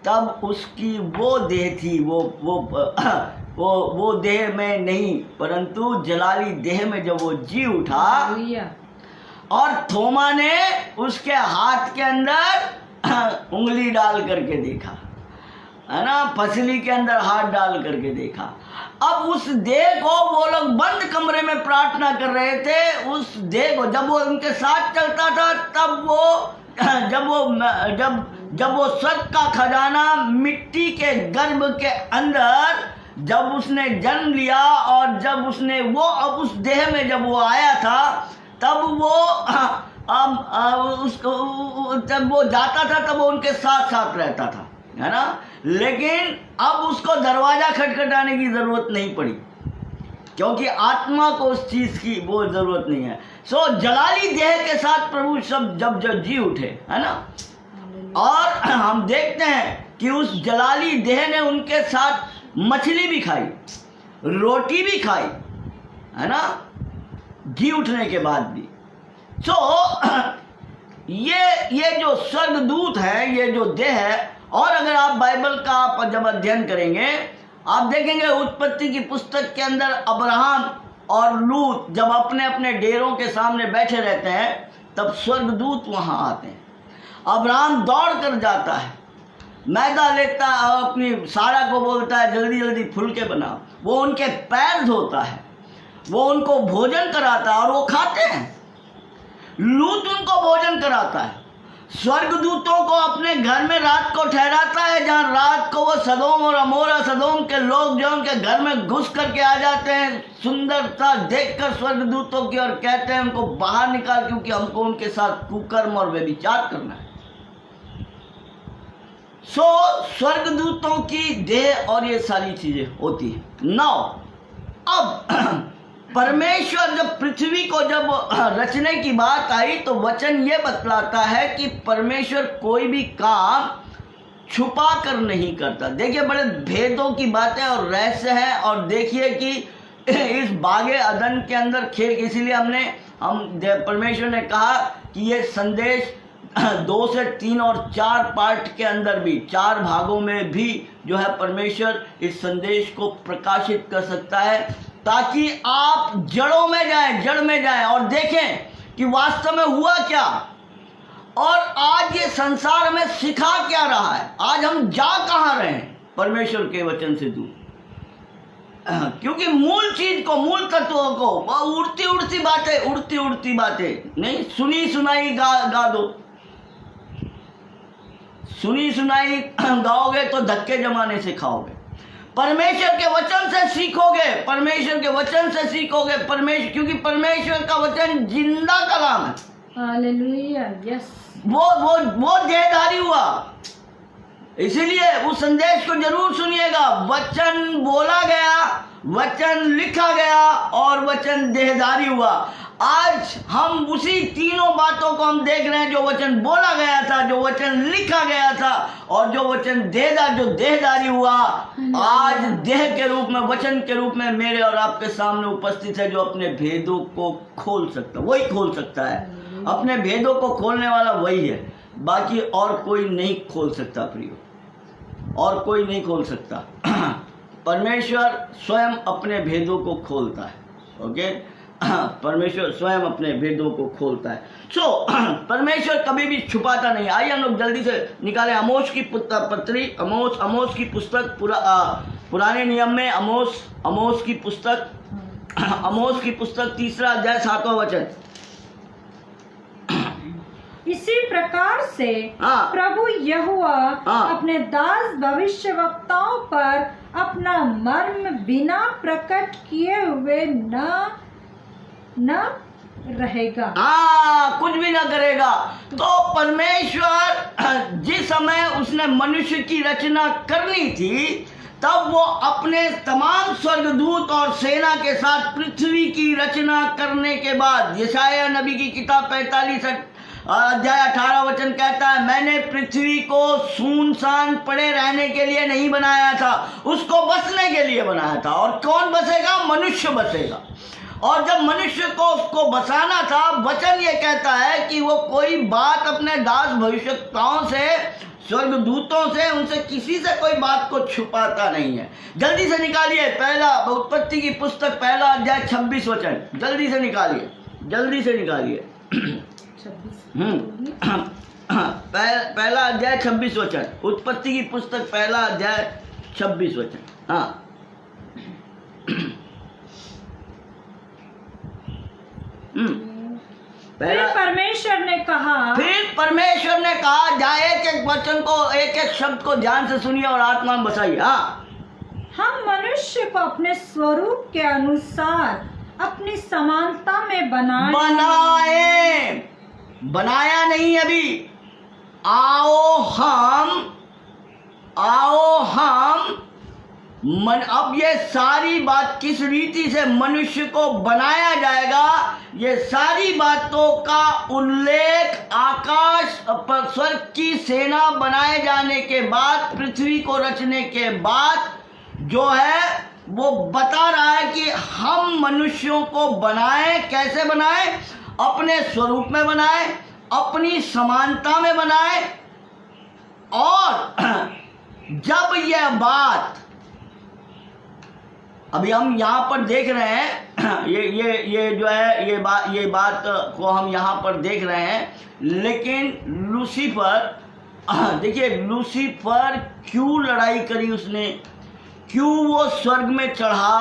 तब उसकी वो देह थी, वो देह में नहीं, परंतु जलाली देह में जब वो जी उठा और थोमा ने उसके हाथ के अंदर उंगली डाल करके देखा, है ना, फसली के अंदर हाथ डाल करके देखा। अब उस देह को वो लोग बंद कमरे में प्रार्थना कर रहे थे। उस देह को जब वो उनके साथ चलता था, तब जब वो स्वर्ग का खजाना मिट्टी के गर्भ के अंदर जब उसने जन्म लिया और जब उसने वो अब उस देह में जब वो आया था, तब वो जब वो जाता था तब वो उनके साथ साथ रहता था, है ना। लेकिन अब उसको दरवाजा खटखटाने की जरूरत नहीं पड़ी, क्योंकि आत्मा को उस चीज की वो जरूरत नहीं है। सो जलाली देह के साथ प्रभु सब जब जी उठे, है ना, और हम देखते हैं कि उस जलाली देह ने उनके साथ मछली भी खाई, रोटी भी खाई, है ना, जी उठने के बाद भी। सो ये जो स्वर्गदूत है, ये जो देह है, और अगर आप बाइबल का आप जब अध्ययन करेंगे, आप देखेंगे उत्पत्ति की पुस्तक के अंदर अब्राहम और लूत जब अपने अपने डेरों के सामने बैठे रहते हैं, तब स्वर्गदूत वहां आते हैं। अब्राहम दौड़ कर जाता है, मैदा लेता है, अपनी सारा को बोलता है जल्दी जल्दी फुलके बनाओ। वो उनके पैर धोता है, वो उनको भोजन कराता है और वो खाते हैं। लूत उनको भोजन कराता है। स्वर्गदूतों को अपने घर में रात को ठहराता है, जहां रात को वो सदोम और अमोरा सदोम के लोग जो उनके घर में घुस करके आ जाते हैं, सुंदरता देखकर स्वर्गदूतों की, और कहते हैं उनको बाहर निकाल, क्योंकि हमको उनके साथ कुकर्म और व्यभिचार करना है। सो स्वर्गदूतों की देह और ये सारी चीजें होती है। नाउ अब परमेश्वर जब पृथ्वी को जब रचने की बात आई, तो वचन ये बतलाता है कि परमेश्वर कोई भी काम छुपा कर नहीं करता। देखिए, बड़े भेदों की बातें और रहस्य है। और देखिए कि इस बागे अदन के अंदर खेल, इसीलिए परमेश्वर ने कहा कि ये संदेश 2 से 3 और 4 पार्ट के अंदर भी, 4 भागों में भी जो है परमेश्वर इस संदेश को प्रकाशित कर सकता है, ताकि आप जड़ में जाएं और देखें कि वास्तव में हुआ क्या, और आज ये संसार में सिखा क्या रहा है, आज हम जा कहाँ रहे हैं परमेश्वर के वचन से दूर। क्योंकि मूल चीज को, मूल तत्वों को, उड़ती उड़ती बातें नहीं, सुनी सुनाई गा दो। सुनी सुनाई गाओगे तो धक्के जमाने से खाओगे। परमेश्वर के वचन से सीखोगे, परमेश्वर के वचन से सीखोगे, परमेश्वर, क्योंकि परमेश्वर का वचन जिंदा कलाम है। Hallelujah, yes. वो देहधारी हुआ, इसीलिए उस संदेश को जरूर सुनिएगा। वचन बोला गया, वचन लिखा गया और वचन देहधारी हुआ। आज हम उसी तीनों बातों को हम देख रहे हैं, जो वचन बोला गया था, जो वचन लिखा गया था और जो वचन देहधारी हुआ, आज देह के रूप में, वचन के रूप में मेरे और आपके सामने उपस्थित है, जो अपने भेदों को खोल सकता, वही खोल सकता है। अपने भेदों को खोलने वाला वही है, बाकी और कोई नहीं खोल सकता प्रियो, और कोई नहीं खोल सकता। परमेश्वर स्वयं अपने भेदों को खोलता है। ओके, परमेश्वर स्वयं अपने भेदों को खोलता है। परमेश्वर कभी भी छुपाता नहीं। आइए हम लोग जल्दी से निकालें आमोस की पत्री, आमोस की पुस्तक, पुराने नियम में आमोस की पुस्तक, आमोस की पुस्तक 3 अध्याय 7वां वचन। इसी प्रकार से प्रभु यहोवा अपने दास भविष्यवक्ताओं पर अपना मर्म बिना प्रकट किए हुए न रहेगा। कुछ भी ना करेगा। तो परमेश्वर जिस समय उसने मनुष्य की रचना करनी थी, तब वो अपने तमाम स्वर्गदूत और सेना के साथ पृथ्वी की रचना करने के बाद, यशायाह नबी की किताब 45 अध्याय 18 वचन कहता है, मैंने पृथ्वी को सुनसान पड़े रहने के लिए नहीं बनाया था, उसको बसने के लिए बनाया था। और कौन बसेगा? मनुष्य बसेगा। और जब मनुष्य को उसको बसाना था, वचन ये कहता है कि वो कोई बात अपने दास भविष्यवक्ताओं से, स्वर्गदूतों से, उनसे किसी से कोई बात को छुपाता नहीं है। जल्दी से निकालिए पहला उत्पत्ति की पुस्तक 1 अध्याय 26 वचन। जल्दी से निकालिए, जल्दी से निकालिए। 1 अध्याय 26 वचन, उत्पत्ति की पुस्तक 1 अध्याय 26 वचन। हाँ, फिर परमेश्वर ने कहा, जाए एक वचन को, एक शब्द को ध्यान से सुनिए और आत्मा में बसाइए। हाँ, हम मनुष्य को अपने स्वरूप के अनुसार अपनी समानता में बनाया नहीं अभी। अब ये सारी बात किस रीति से मनुष्य को बनाया जाएगा, ये सारी बातों का उल्लेख आकाश पर स्वर्ग की सेना बनाए जाने के बाद, पृथ्वी को रचने के बाद जो है वो बता रहा है कि हम मनुष्यों को बनाए। कैसे बनाए? अपने स्वरूप में बनाए, अपनी समानता में बनाए। और जब यह बात अभी हम यहाँ पर देख रहे हैं, ये जो है ये बात को हम यहाँ पर देख रहे हैं, लेकिन लूसीफर, देखिए लूसीफर क्यों लड़ाई करी उसने, क्यों वो स्वर्ग में चढ़ा,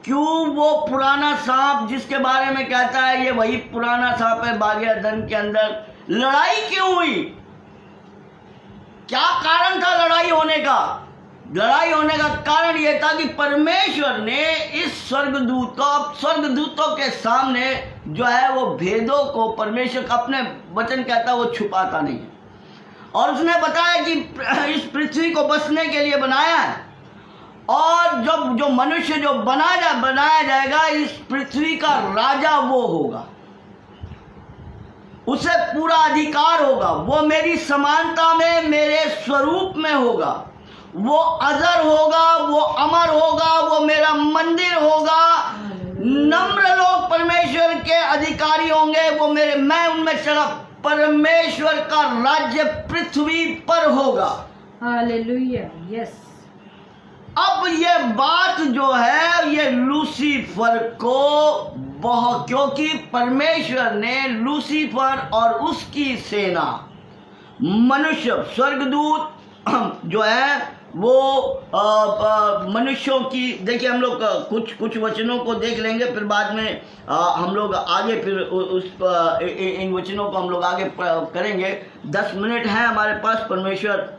क्यों वो पुराना सांप जिसके बारे में कहता है ये वही पुराना सांप है बागे अदन के अंदर, लड़ाई क्यों हुई? क्या कारण था लड़ाई होने का? लड़ाई होने का कारण यह था कि परमेश्वर ने इस स्वर्गदूतों के सामने जो है वो भेदों को, परमेश्वर अपने वचन कहता है वो छुपाता नहीं है। और उसने बताया कि इस पृथ्वी को बसने के लिए बनाया है, और जो मनुष्य जो बनाया जाएगा, इस पृथ्वी का राजा वो होगा, उसे पूरा अधिकार होगा, वो मेरी समानता में, मेरे स्वरूप में होगा, वो अजर होगा, वो अमर होगा, वो मेरा मंदिर होगा। नम्र लोग परमेश्वर के अधिकारी होंगे, वो मैं उनमें चला, परमेश्वर का राज्य पृथ्वी पर होगा। Hallelujah, yes. अब ये बात जो है ये लूसीफर को बहुत, क्योंकि परमेश्वर ने लूसीफर और उसकी सेना, मनुष्य, स्वर्गदूत जो है वो मनुष्यों की, देखिए हम लोग कुछ वचनों को देख लेंगे, फिर बाद में हम लोग आगे फिर इन वचनों को हम लोग आगे करेंगे। 10 मिनट है हमारे पास। परमेश्वर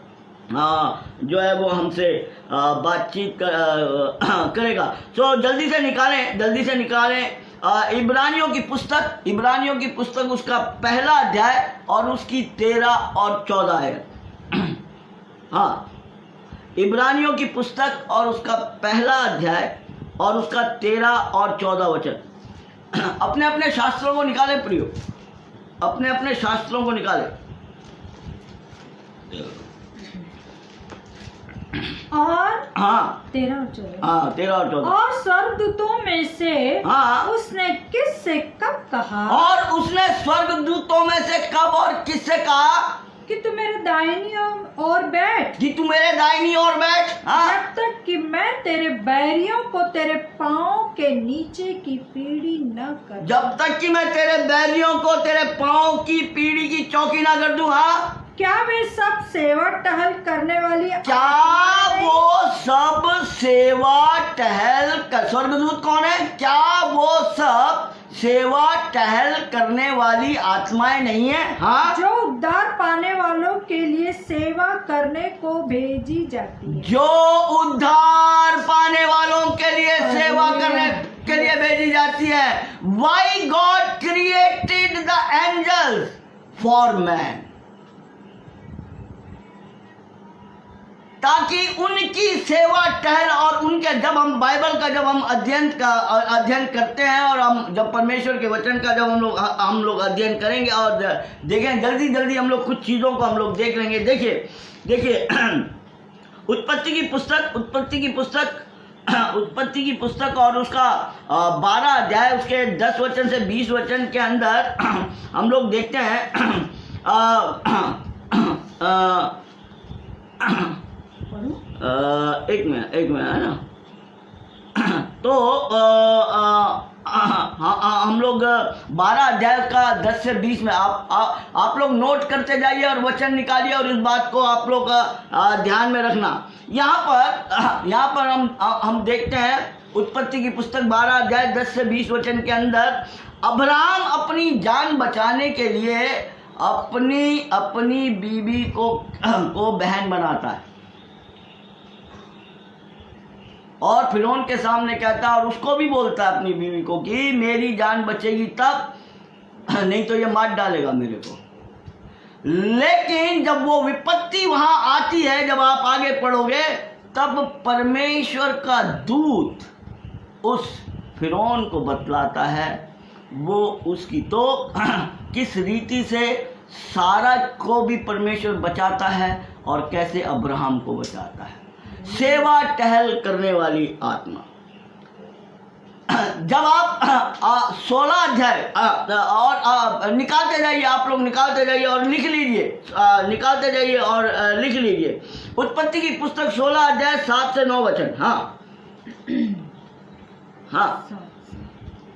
जो है वो हमसे बातचीत करेगा। तो जल्दी से निकालें इब्रानियों की पुस्तक उसका पहला अध्याय और उसकी 13 और 14 है। हाँ, इब्रानियों की पुस्तक और उसका पहला अध्याय और उसका 13 और 14 वचन। अपने अपने शास्त्रों को निकाले प्रियो, अपने अपने शास्त्रों को निकाले। और हाँ 13 और 14। हाँ 13 और 14। और स्वर्गदूतों में से हाँ, उसने किससे कब कहा, और उसने स्वर्गदूतों में से कब और किससे कहा कि तू मेरे दाहिनी ओर बैठ, कि तू मेरे दाहिनी ओर बैठ, हाँ, जब तक कि मैं तेरे बैरियों को तेरे पाँव के नीचे की पीढ़ी न कर, जब तक कि मैं तेरे बैरियों को तेरे पाँव की पीढ़ी की चौकी ना कर दूं। हाँ, क्या वे सब सेवा टहल करने वाली, क्या वो सब सेवा टहल कर, स्वर्गदूत कौन है? क्या वो सब सेवा टहल करने वाली आत्माएं नहीं है? हाँ, जो उद्धार पाने वालों के लिए सेवा करने को भेजी जाती है, जो उद्धार पाने वालों के लिए सेवा करने के लिए भेजी जाती है। Why God created the angels for man? ताकि उनकी सेवा टहल और उनके, जब हम बाइबल का जब हम अध्ययन करते हैं और हम जब परमेश्वर के वचन का जब हम लोग अध्ययन करेंगे और देखें, जल्दी हम लोग कुछ चीज़ों को हम लोग देख लेंगे। देखिए उत्पत्ति की पुस्तक और उसका 12 अध्याय उसके 10 वचन से 20 वचन के अंदर हम लोग देखते हैं। एक मिनट है ना। तो हम लोग 12 अध्याय का 10 से 20 में आप लोग नोट करते जाइए और वचन निकालिए और इस बात को आप लोग ध्यान में रखना। यहाँ पर हम देखते हैं उत्पत्ति की पुस्तक 12 अध्याय 10 से 20 वचन के अंदर अब्राहम अपनी जान बचाने के लिए अपनी बीवी को बहन बनाता है और फिरौन के सामने कहता है और उसको भी बोलता है अपनी बीवी को कि मेरी जान बचेगी तब, नहीं तो ये मार डालेगा मेरे को। लेकिन जब वो विपत्ति वहां आती है, जब आप आगे पढ़ोगे, तब परमेश्वर का दूत उस फिरौन को बतलाता है वो उसकी, तो किस रीति से सारा को भी परमेश्वर बचाता है और कैसे अब्राहम को बचाता है। सेवा टहल करने वाली आत्मा। जब आप 16 अध्याय और निकालते जाइए, आप लोग निकालते जाइए और लिख लीजिए, उत्पत्ति की पुस्तक 16 अध्याय 7 से 9 वचन। हाँ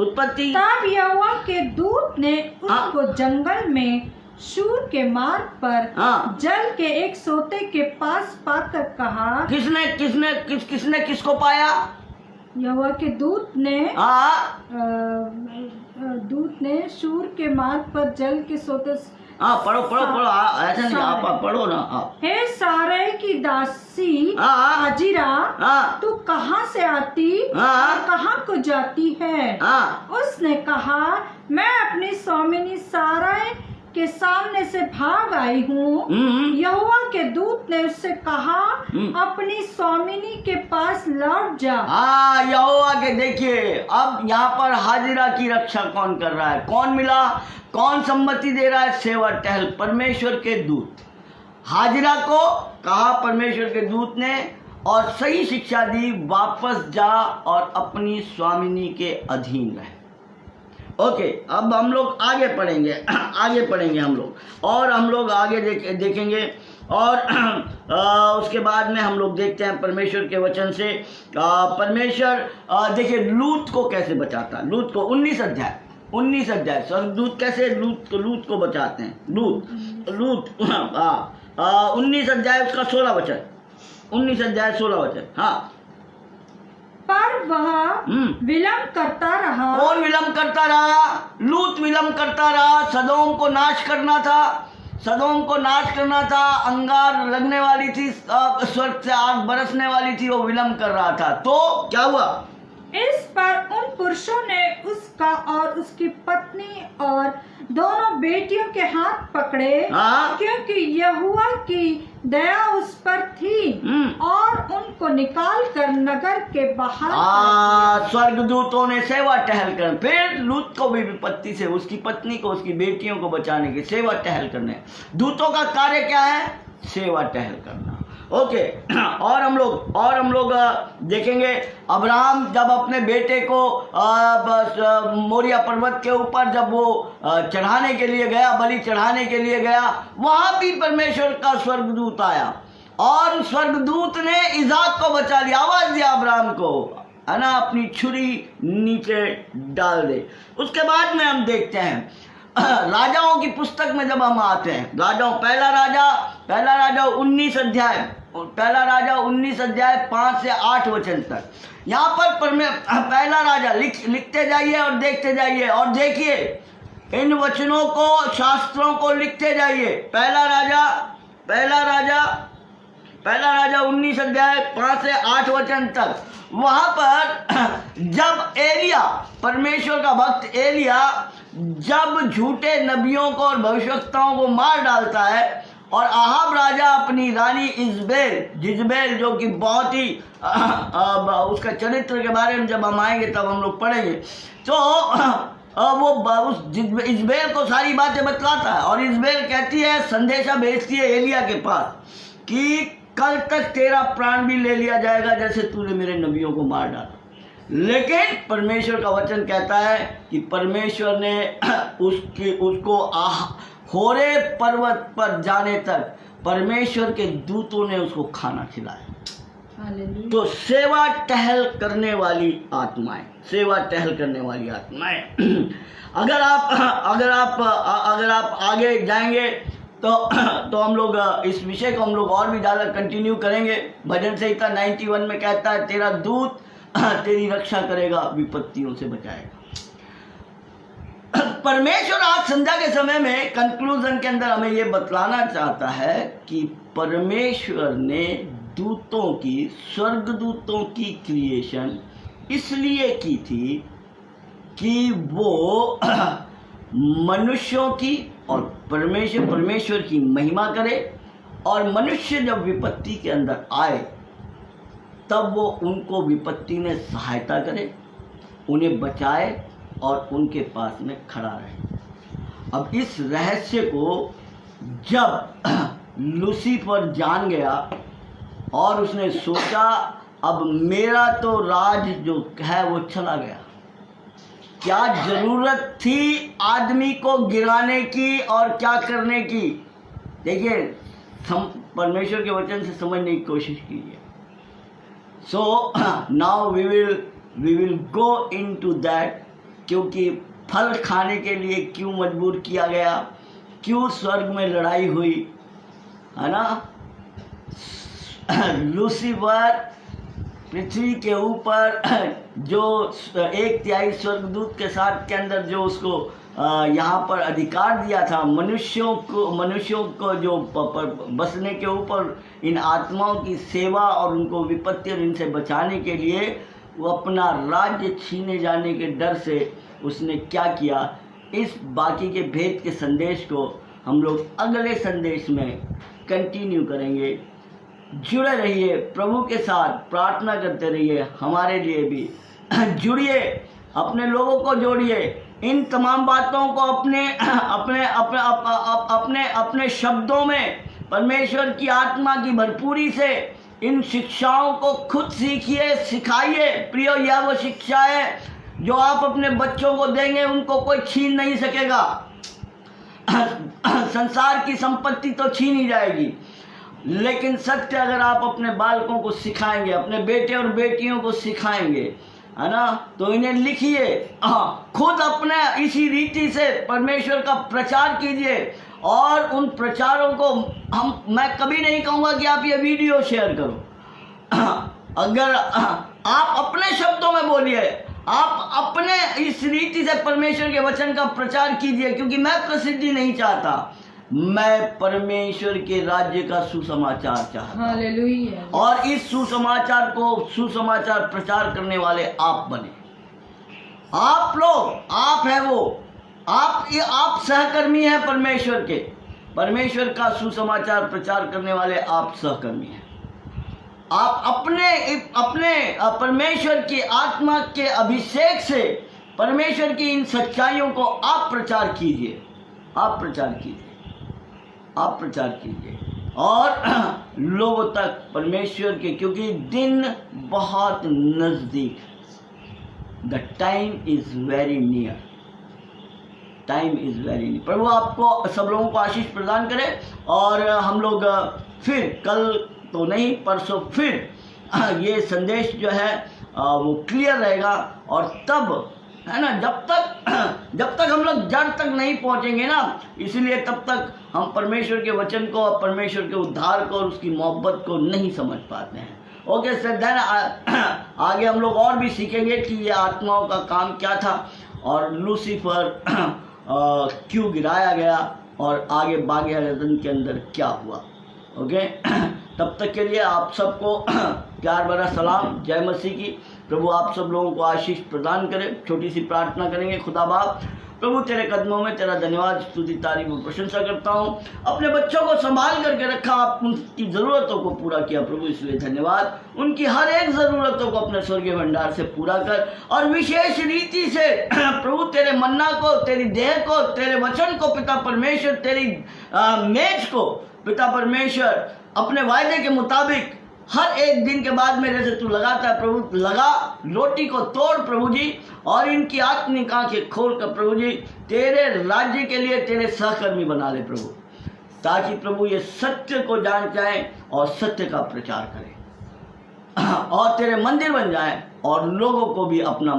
उत्पत्ति। तब यहोवा के दूत ने उसको जंगल में शूर के मार्ग पर जल के एक सोते के पास पाकर कहा। किसने किसको पाया? यहोवा के दूत ने शूर के मार्ग पर जल के सोते। पढ़ो ऐसा नहीं, आप पढ़ो ना। हे सारै की दासी हाजिरा, तू कहाँ से आती और कहाँ को जाती है? उसने कहा, मैं अपनी स्वामिनी सारै के सामने से भाग आई हूँ। यहोवा के दूत ने उससे कहा, अपनी स्वामिनी के पास लौट जा। यहोवा के, देखिए अब यहाँ पर हाजिरा की रक्षा कौन कर रहा है? कौन मिला? कौन सम्मति दे रहा है? सेवा टहल, परमेश्वर के दूत। हाजिरा को कहा परमेश्वर के दूत ने और सही शिक्षा दी, वापस जा और अपनी स्वामिनी के अधीन रहे। ओके, अब हम लोग आगे पढ़ेंगे हम लोग, और हम लोग आगे देखेंगे और उसके बाद में हम लोग देखते हैं परमेश्वर के वचन से परमेश्वर देखिए लूत को कैसे बचाता है। लूत को 19 अध्याय स्वर्गदूत कैसे लूत को बचाते हैं। लूत 19 अध्याय उसका 16 वचन। 19 अध्याय 16 वचन। हाँ, पर वह विलम्ब करता रहा। कौन विलम्ब करता रहा? लूत विलम्ब करता रहा। सदोम को नाश करना था, सदोम को नाश करना था, अंगार लगने वाली थी, स्वर्ग से आग बरसने वाली थी, वो विलंब कर रहा था। तो क्या हुआ? इस पर उन पुरुषों ने उसका और उसकी पत्नी और दोनों बेटियों के हाथ पकड़े, हाँ। क्योंकि यहोवा की दया उस पर थी, और उनको निकाल कर नगर के बाहर स्वर्गदूतों ने सेवा टहल कर, फिर लूत को भी विपत्ति से, उसकी पत्नी को, उसकी बेटियों को बचाने की सेवा टहल करने। दूतों का कार्य क्या है? सेवा टहल करना। ओके। और हम लोग देखेंगे अब्राहम जब अपने बेटे को मोरिया पर्वत के ऊपर जब वो चढ़ाने के लिए गया, बलि चढ़ाने के लिए गया, वहां भी परमेश्वर का स्वर्गदूत आया और स्वर्गदूत ने इसाक को बचा लिया। आवाज दिया अब्राहम को, है ना, अपनी छुरी नीचे डाल दे। उसके बाद में हम देखते हैं राजाओं की पुस्तक में जब हम आते हैं, पहला राजा 19 अध्याय, पहला राजा 19 अध्याय 5 से 8 वचन तक। यहाँ पर पहला राजा लिखते जाइए और देखते जाइए और देखिए इन वचनों को, शास्त्रों को लिखते जाइए। पहला राजा 19 अध्याय 5 से 8 वचन तक। वहां पर जब एलिया, परमेश्वर का भक्त एलिया, जब झूठे नबियों को और भविष्यवक्ताओं को मार डालता है और आहाब राजा अपनी रानी जिजबेल, जो कि बहुत ही उसका चरित्र के बारे में जब हम आएंगे तब हम लोग पढ़ेंगे, तो वो उस इजबेल को सारी बातें बतलाता है। और इजबेल कहती है, संदेशा भेजती है एलिया के पास कि कल तक तेरा प्राण भी ले लिया जाएगा जैसे तूने मेरे नबियों को मार डाला। लेकिन परमेश्वर का वचन कहता है कि परमेश्वर ने उसको होरे पर्वत पर जाने तक परमेश्वर के दूतों ने उसको खाना खिलाया। तो सेवा टहल करने वाली आत्माएं, अगर आप आगे जाएंगे तो हम लोग इस विषय को हम लोग और भी ज़्यादा कंटिन्यू करेंगे। भजन संहिता 91 में कहता है, तेरा दूत तेरी रक्षा करेगा, विपत्तियों से बचाएगा। परमेश्वर आज संध्या के समय में कंक्लूजन के अंदर हमें ये बतलाना चाहता है कि परमेश्वर ने स्वर्गदूतों की क्रिएशन इसलिए की थी कि वो मनुष्यों की और परमेश्वर की महिमा करे, और मनुष्य जब विपत्ति के अंदर आए तब वो उनको विपत्ति में सहायता करे, उन्हें बचाए और उनके पास में खड़ा रहे। अब इस रहस्य को जब लूसीफर जान गया और उसने सोचा अब मेरा तो राज जो है वो चला गया, क्या जरूरत थी आदमी को गिराने की और क्या करने की? देखिए, परमेश्वर के वचन से समझने की कोशिश कीजिए। So now we will go into that, क्योंकि फल खाने के लिए क्यों मजबूर किया गया, क्यों स्वर्ग में लड़ाई हुई, है ना। लूसीफर पृथ्वी के ऊपर जो 1/3 स्वर्गदूत के साथ के अंदर जो उसको यहाँ पर अधिकार दिया था, मनुष्यों को जो बसने के ऊपर इन आत्माओं की सेवा और उनको विपत्ति और इनसे बचाने के लिए, वो अपना राज्य छीने जाने के डर से उसने क्या किया। इस बाकी के भेद के संदेश को हम लोग अगले संदेश में कंटिन्यू करेंगे। जुड़े रहिए, प्रभु के साथ प्रार्थना करते रहिए, हमारे लिए भी जुड़िए, अपने लोगों को जोड़िए, इन तमाम बातों को अपने शब्दों में परमेश्वर की आत्मा की भरपूरी से इन शिक्षाओं को खुद सीखिए, सिखाइए। प्रियो, यह वो शिक्षा है जो आप अपने बच्चों को देंगे, उनको कोई छीन नहीं सकेगा। संसार की संपत्ति तो छीन ही जाएगी, लेकिन सत्य अगर आप अपने बालकों को सिखाएंगे, अपने बेटे और बेटियों को सिखाएंगे, है ना, तो इन्हें लिखिए, खुद अपने इसी रीति से परमेश्वर का प्रचार कीजिए। और उन प्रचारों को मैं कभी नहीं कहूँगा कि आप ये वीडियो शेयर करो। अगर आप अपने शब्दों में बोलिए, आप अपने इस रीति से परमेश्वर के वचन का प्रचार कीजिए, क्योंकि मैं प्रसिद्धि नहीं चाहता, मैं परमेश्वर के राज्य का सुसमाचार चाहता हूं। हालेलुया। और इस सुसमाचार प्रचार करने वाले आप बने। आप लोग, आप है वो, आप सहकर्मी हैं परमेश्वर के। परमेश्वर का सुसमाचार प्रचार करने वाले आप सहकर्मी हैं। आप अपने परमेश्वर की आत्मा के अभिषेक से परमेश्वर की इन सच्चाइयों को आप प्रचार कीजिए, आप प्रचार कीजिए और लोगों तक परमेश्वर के, क्योंकि दिन बहुत नजदीक, the time is very near, प्रभु आपको सब लोगों को आशीष प्रदान करे। और हम लोग फिर कल तो नहीं, परसों फिर ये संदेश जो है वो क्लियर रहेगा। और तब है ना, जब तक हम लोग जड़ तक नहीं पहुंचेंगे ना, इसलिए तब तक हम परमेश्वर के वचन को और परमेश्वर के उद्धार को और उसकी मोहब्बत को नहीं समझ पाते हैं। ओके सर, देन आगे हम लोग और भी सीखेंगे कि ये आत्माओं का काम क्या था और लूसीफर क्यों गिराया गया और आगे बागे रतन के अंदर क्या हुआ। ओके, तब तक के लिए आप सबको प्यार भरा सलाम, जय मसीह की। प्रभु आप सब लोगों को आशीष प्रदान करे। छोटी सी प्रार्थना करेंगे। खुदा बाप, प्रभु तेरे कदमों में तेरा धन्यवाद, स्तुति, तारीफ और प्रशंसा करता हूँ। अपने बच्चों को संभाल करके रखा, आप उनकी ज़रूरतों को पूरा किया प्रभु, इसलिए धन्यवाद। उनकी हर एक ज़रूरतों को अपने स्वर्गीय भंडार से पूरा कर और विशेष रीति से प्रभु तेरे मन्ना को, तेरी देह को, तेरे वचन को पिता परमेश्वर, तेरी मेज को पिता परमेश्वर अपने वायदे के मुताबिक हर एक दिन के बाद मेरे से तू लगाता है प्रभु, लगा रोटी को तोड़ प्रभु जी, और इनकी आत्मिक आंखें खोल कर प्रभु जी तेरे राज्य के लिए तेरे सहकर्मी बना ले प्रभु, ताकि प्रभु ये सत्य को जान जाए और सत्य का प्रचार करें और तेरे मंदिर बन जाए और लोगों को भी अपना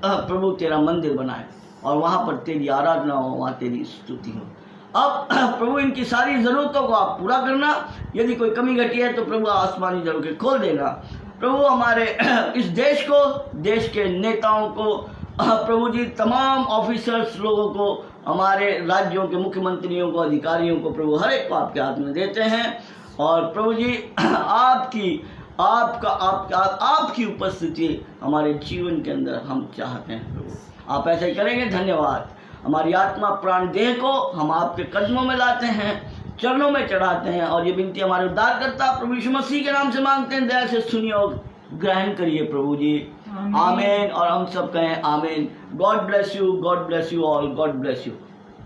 प्रभु तेरा मंदिर बनाए और वहाँ पर तेरी आराधना हो, वहाँ तेरी स्तुति हो। अब प्रभु इनकी सारी ज़रूरतों को आप पूरा करना। यदि कोई कमी घटी है तो प्रभु आसमानी दरों खोल देना। प्रभु हमारे इस देश को, देश के नेताओं को, प्रभु जी तमाम ऑफिसर्स लोगों को, हमारे राज्यों के मुख्यमंत्रियों को, अधिकारियों को प्रभु हर एक को आपके हाथ में देते हैं। और प्रभु जी आपकी उपस्थिति हमारे जीवन के अंदर हम चाहते हैं प्रभु, आप ऐसे करेंगे। धन्यवाद। हमारी आत्मा प्राण देह को हम आपके कदमों में लाते हैं, चरणों में चढ़ाते हैं और ये विनती हमारे उद्धारकर्ता प्रभु यीशु मसीह के नाम से मांगते हैं। दया से सुनिए और ग्रहण करिए प्रभु जी। आमीन। और हम सब कहें आमीन। God bless you all, God bless you.